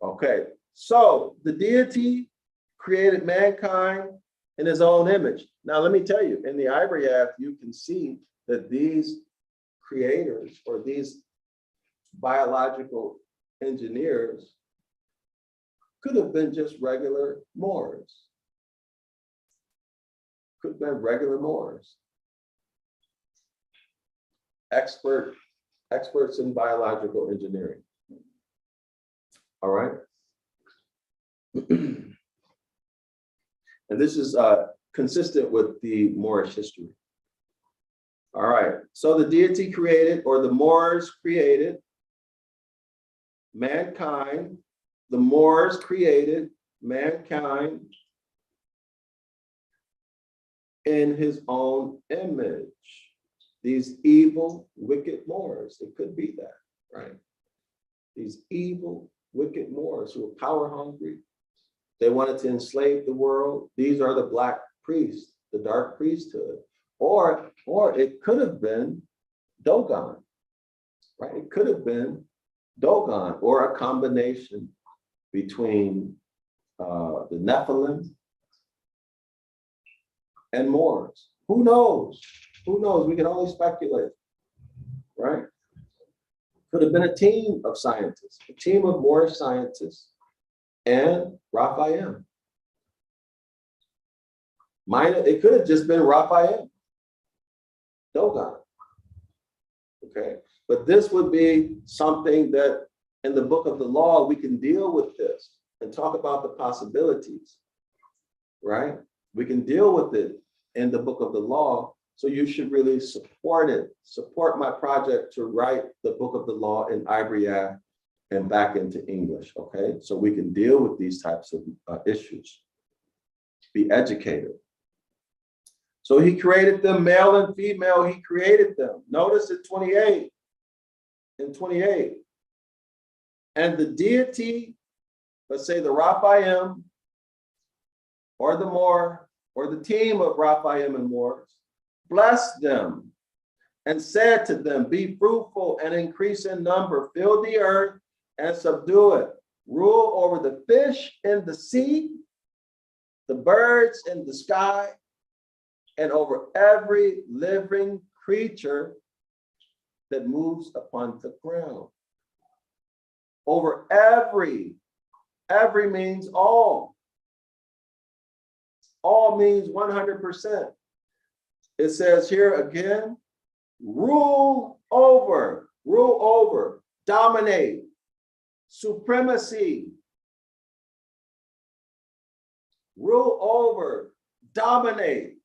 Okay, so the deity created mankind in his own image. Now, let me tell you, in the Ibaryath, you can see that these creators or these biological engineers could have been just regular Moors. Could have been regular Moors. Experts in biological engineering. All right. And this is consistent with the Moorish history. All right. So the deity created, or the Moors created mankind. The Moors created mankind in his own image. These evil, wicked Moors. It could be that, right? These evil, wicked Moors who were power hungry. They wanted to enslave the world. These are the black priests, the dark priesthood. Or it could have been Dogon, right? It could have been Dogon, or a combination between the Nephilim and Moors. Who knows? Who knows? We can only speculate, right? Could have been a team of scientists, a team of Moorish scientists and Raphaim. It could have just been Raphaim, Dogon. Okay, but this would be something that in the book of the law, we can deal with this and talk about the possibilities, right? We can deal with it in the book of the law. So you should really support it, support my project to write the book of the law in Ibaryath and back into English, okay? So we can deal with these types of issues. Be educated. So he created them, male and female, he created them. Notice at 28, in 28. And the deity, let's say the Raphaim, or the Moor, or the team of Raphaim and Moors, blessed them and said to them, be fruitful and increase in number, fill the earth and subdue it. Rule over the fish in the sea, the birds in the sky, and over every living creature that moves upon the ground. Over every means all. All means 100%. It says here again, rule over, dominate, supremacy. Rule over, dominate,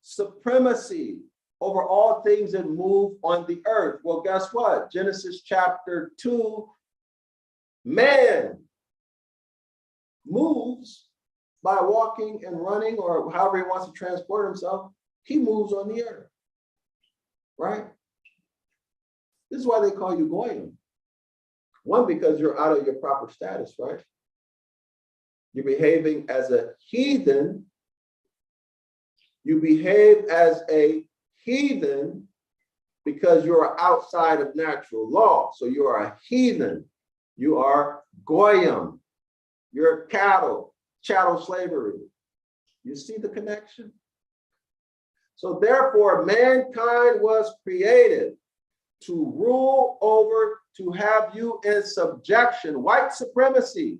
supremacy over all things that move on the earth. Well, guess what? Genesis chapter 2, man moves by walking and running, or however he wants to transport himself, he moves on the earth, right? This is why they call you goyim. One, because you're out of your proper status, right? You're behaving as a heathen. You behave as a heathen because you are outside of natural law. So you are a heathen. You are goyim. You're chattel slavery. You see the connection? So therefore, mankind was created to rule over, to have you in subjection, white supremacy.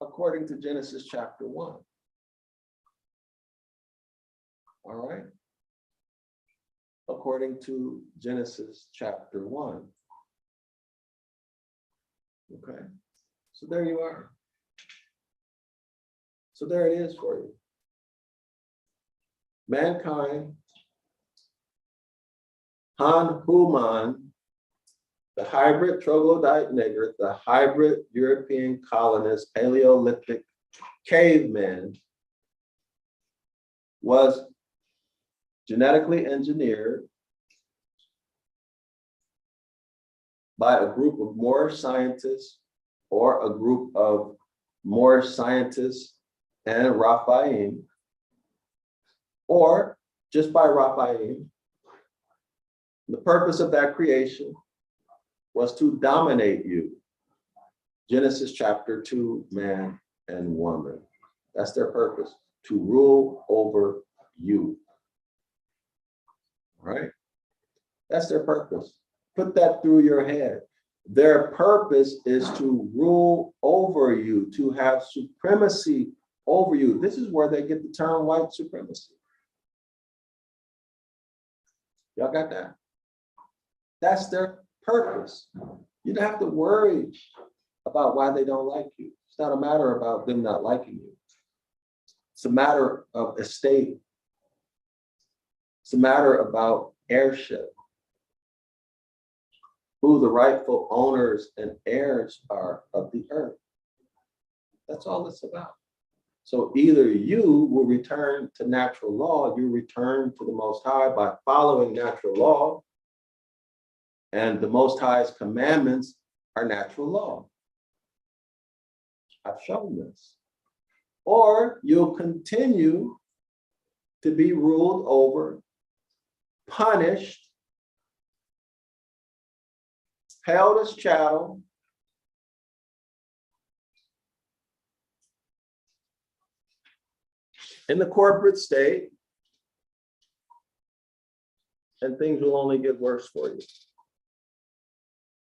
According to Genesis chapter 1. All right. According to Genesis chapter 1. Okay. So there you are. So there it is for you. Mankind, Han Human, the hybrid troglodyte nigger, the hybrid European colonist, Paleolithic caveman, was genetically engineered by a group of Moorish scientists or a group of Moorish scientists and Raphaim, or just by Raphaim. The purpose of that creation was to dominate you. Genesis chapter 2, man and woman. That's their purpose, to rule over you. All right? That's their purpose. Put that through your head. Their purpose is to rule over you, to have supremacy over you. This is where they get the term white supremacy. Y'all got that? That's their purpose. You don't have to worry about why they don't like you. It's not a matter about them not liking you. It's a matter of estate. It's a matter about heirship. Who the rightful owners and heirs are of the earth. That's all it's about. So either you will return to natural law, you return to the Most High by following natural law, and the Most High's commandments are natural law. I've shown this. Or you'll continue to be ruled over, punished, held as chattel, in the corporate state, and things will only get worse for you.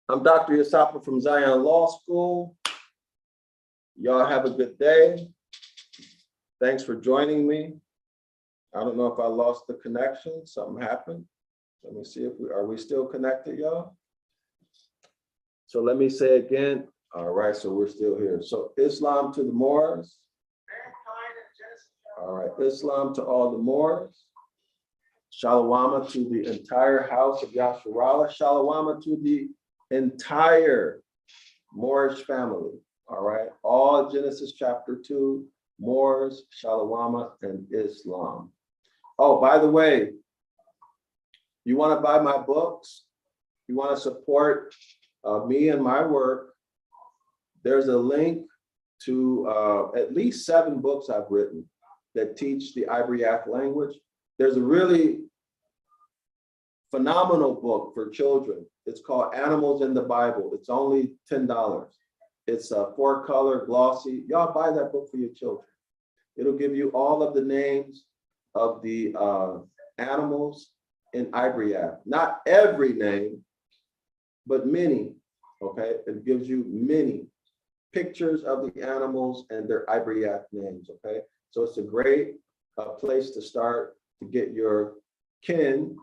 I'm Dr. DrYasapa from Zion Law School. Y'all have a good day. Thanks for joining me. I don't know if I lost the connection. Something happened. Let me see if are we still connected, y'all? So let me say again. All right, so we're still here. So Islam to the Moors. All right, Islam to all the Moors. Shalawama to the entire House of Yasharala. Shalawama to the entire Moorish family. All right, all Genesis chapter 2, Moors, Shalawama, and Islam. Oh, by the way, you want to buy my books? You want to support me and my work? There's a link to at least 7 books I've written that teach the Ibaryath language. There's a really phenomenal book for children. It's called Animals in the Bible. It's only $10. It's a 4-color glossy. Y'all buy that book for your children. It'll give you all of the names of the animals in Ibaryath. Not every name, but many, okay? It gives you many pictures of the animals and their Ibaryath names, okay? So it's a great place to start to get your kin,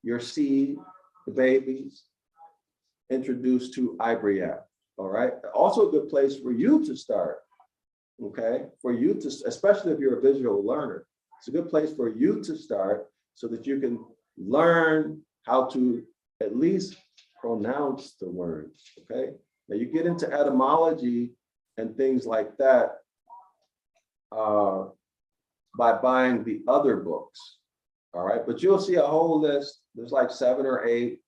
your seed, the babies, introduced to Ibaryath, all right? Also a good place for you to start, okay? For you to, especially if you're a visual learner, it's a good place for you to start so that you can learn how to at least pronounce the words, okay? Now you get into etymology and things like that by buying the other books, all right? But you'll see a whole list. There's like 7 or 8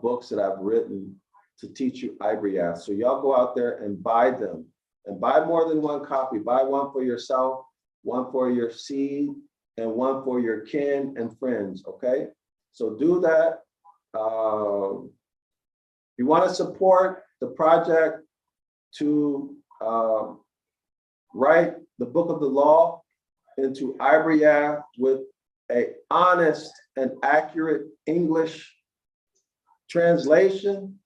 books that I've written to teach you Ibaryath. So y'all go out there and buy them, and buy more than one copy. Buy one for yourself, one for your seed, and one for your kin and friends, okay? So do that. You want to support the project to write the book of the law into Ibaryath with an honest and accurate English translation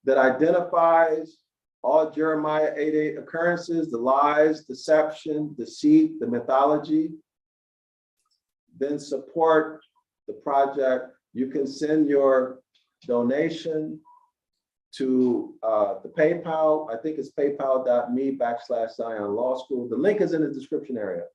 that identifies all Jeremiah 8:8 occurrences, the lies, deception, deceit, the mythology, then support the project. You can send your donation to the PayPal. I think it's paypal.me/Zion Law School. The link is in the description area.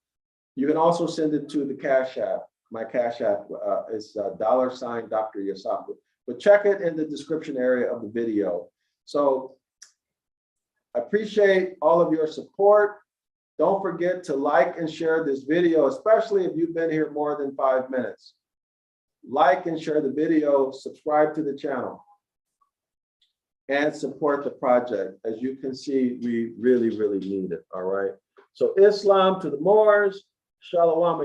You can also send it to the Cash App. My Cash App is $DrYasapa. But check it in the description area of the video. So I appreciate all of your support. Don't forget to like and share this video, especially if you've been here more than 5 minutes. Like and share the video, subscribe to the channel, and support the project. As you can see, we really, really need it, all right? So Islam to the Moors, Shalom.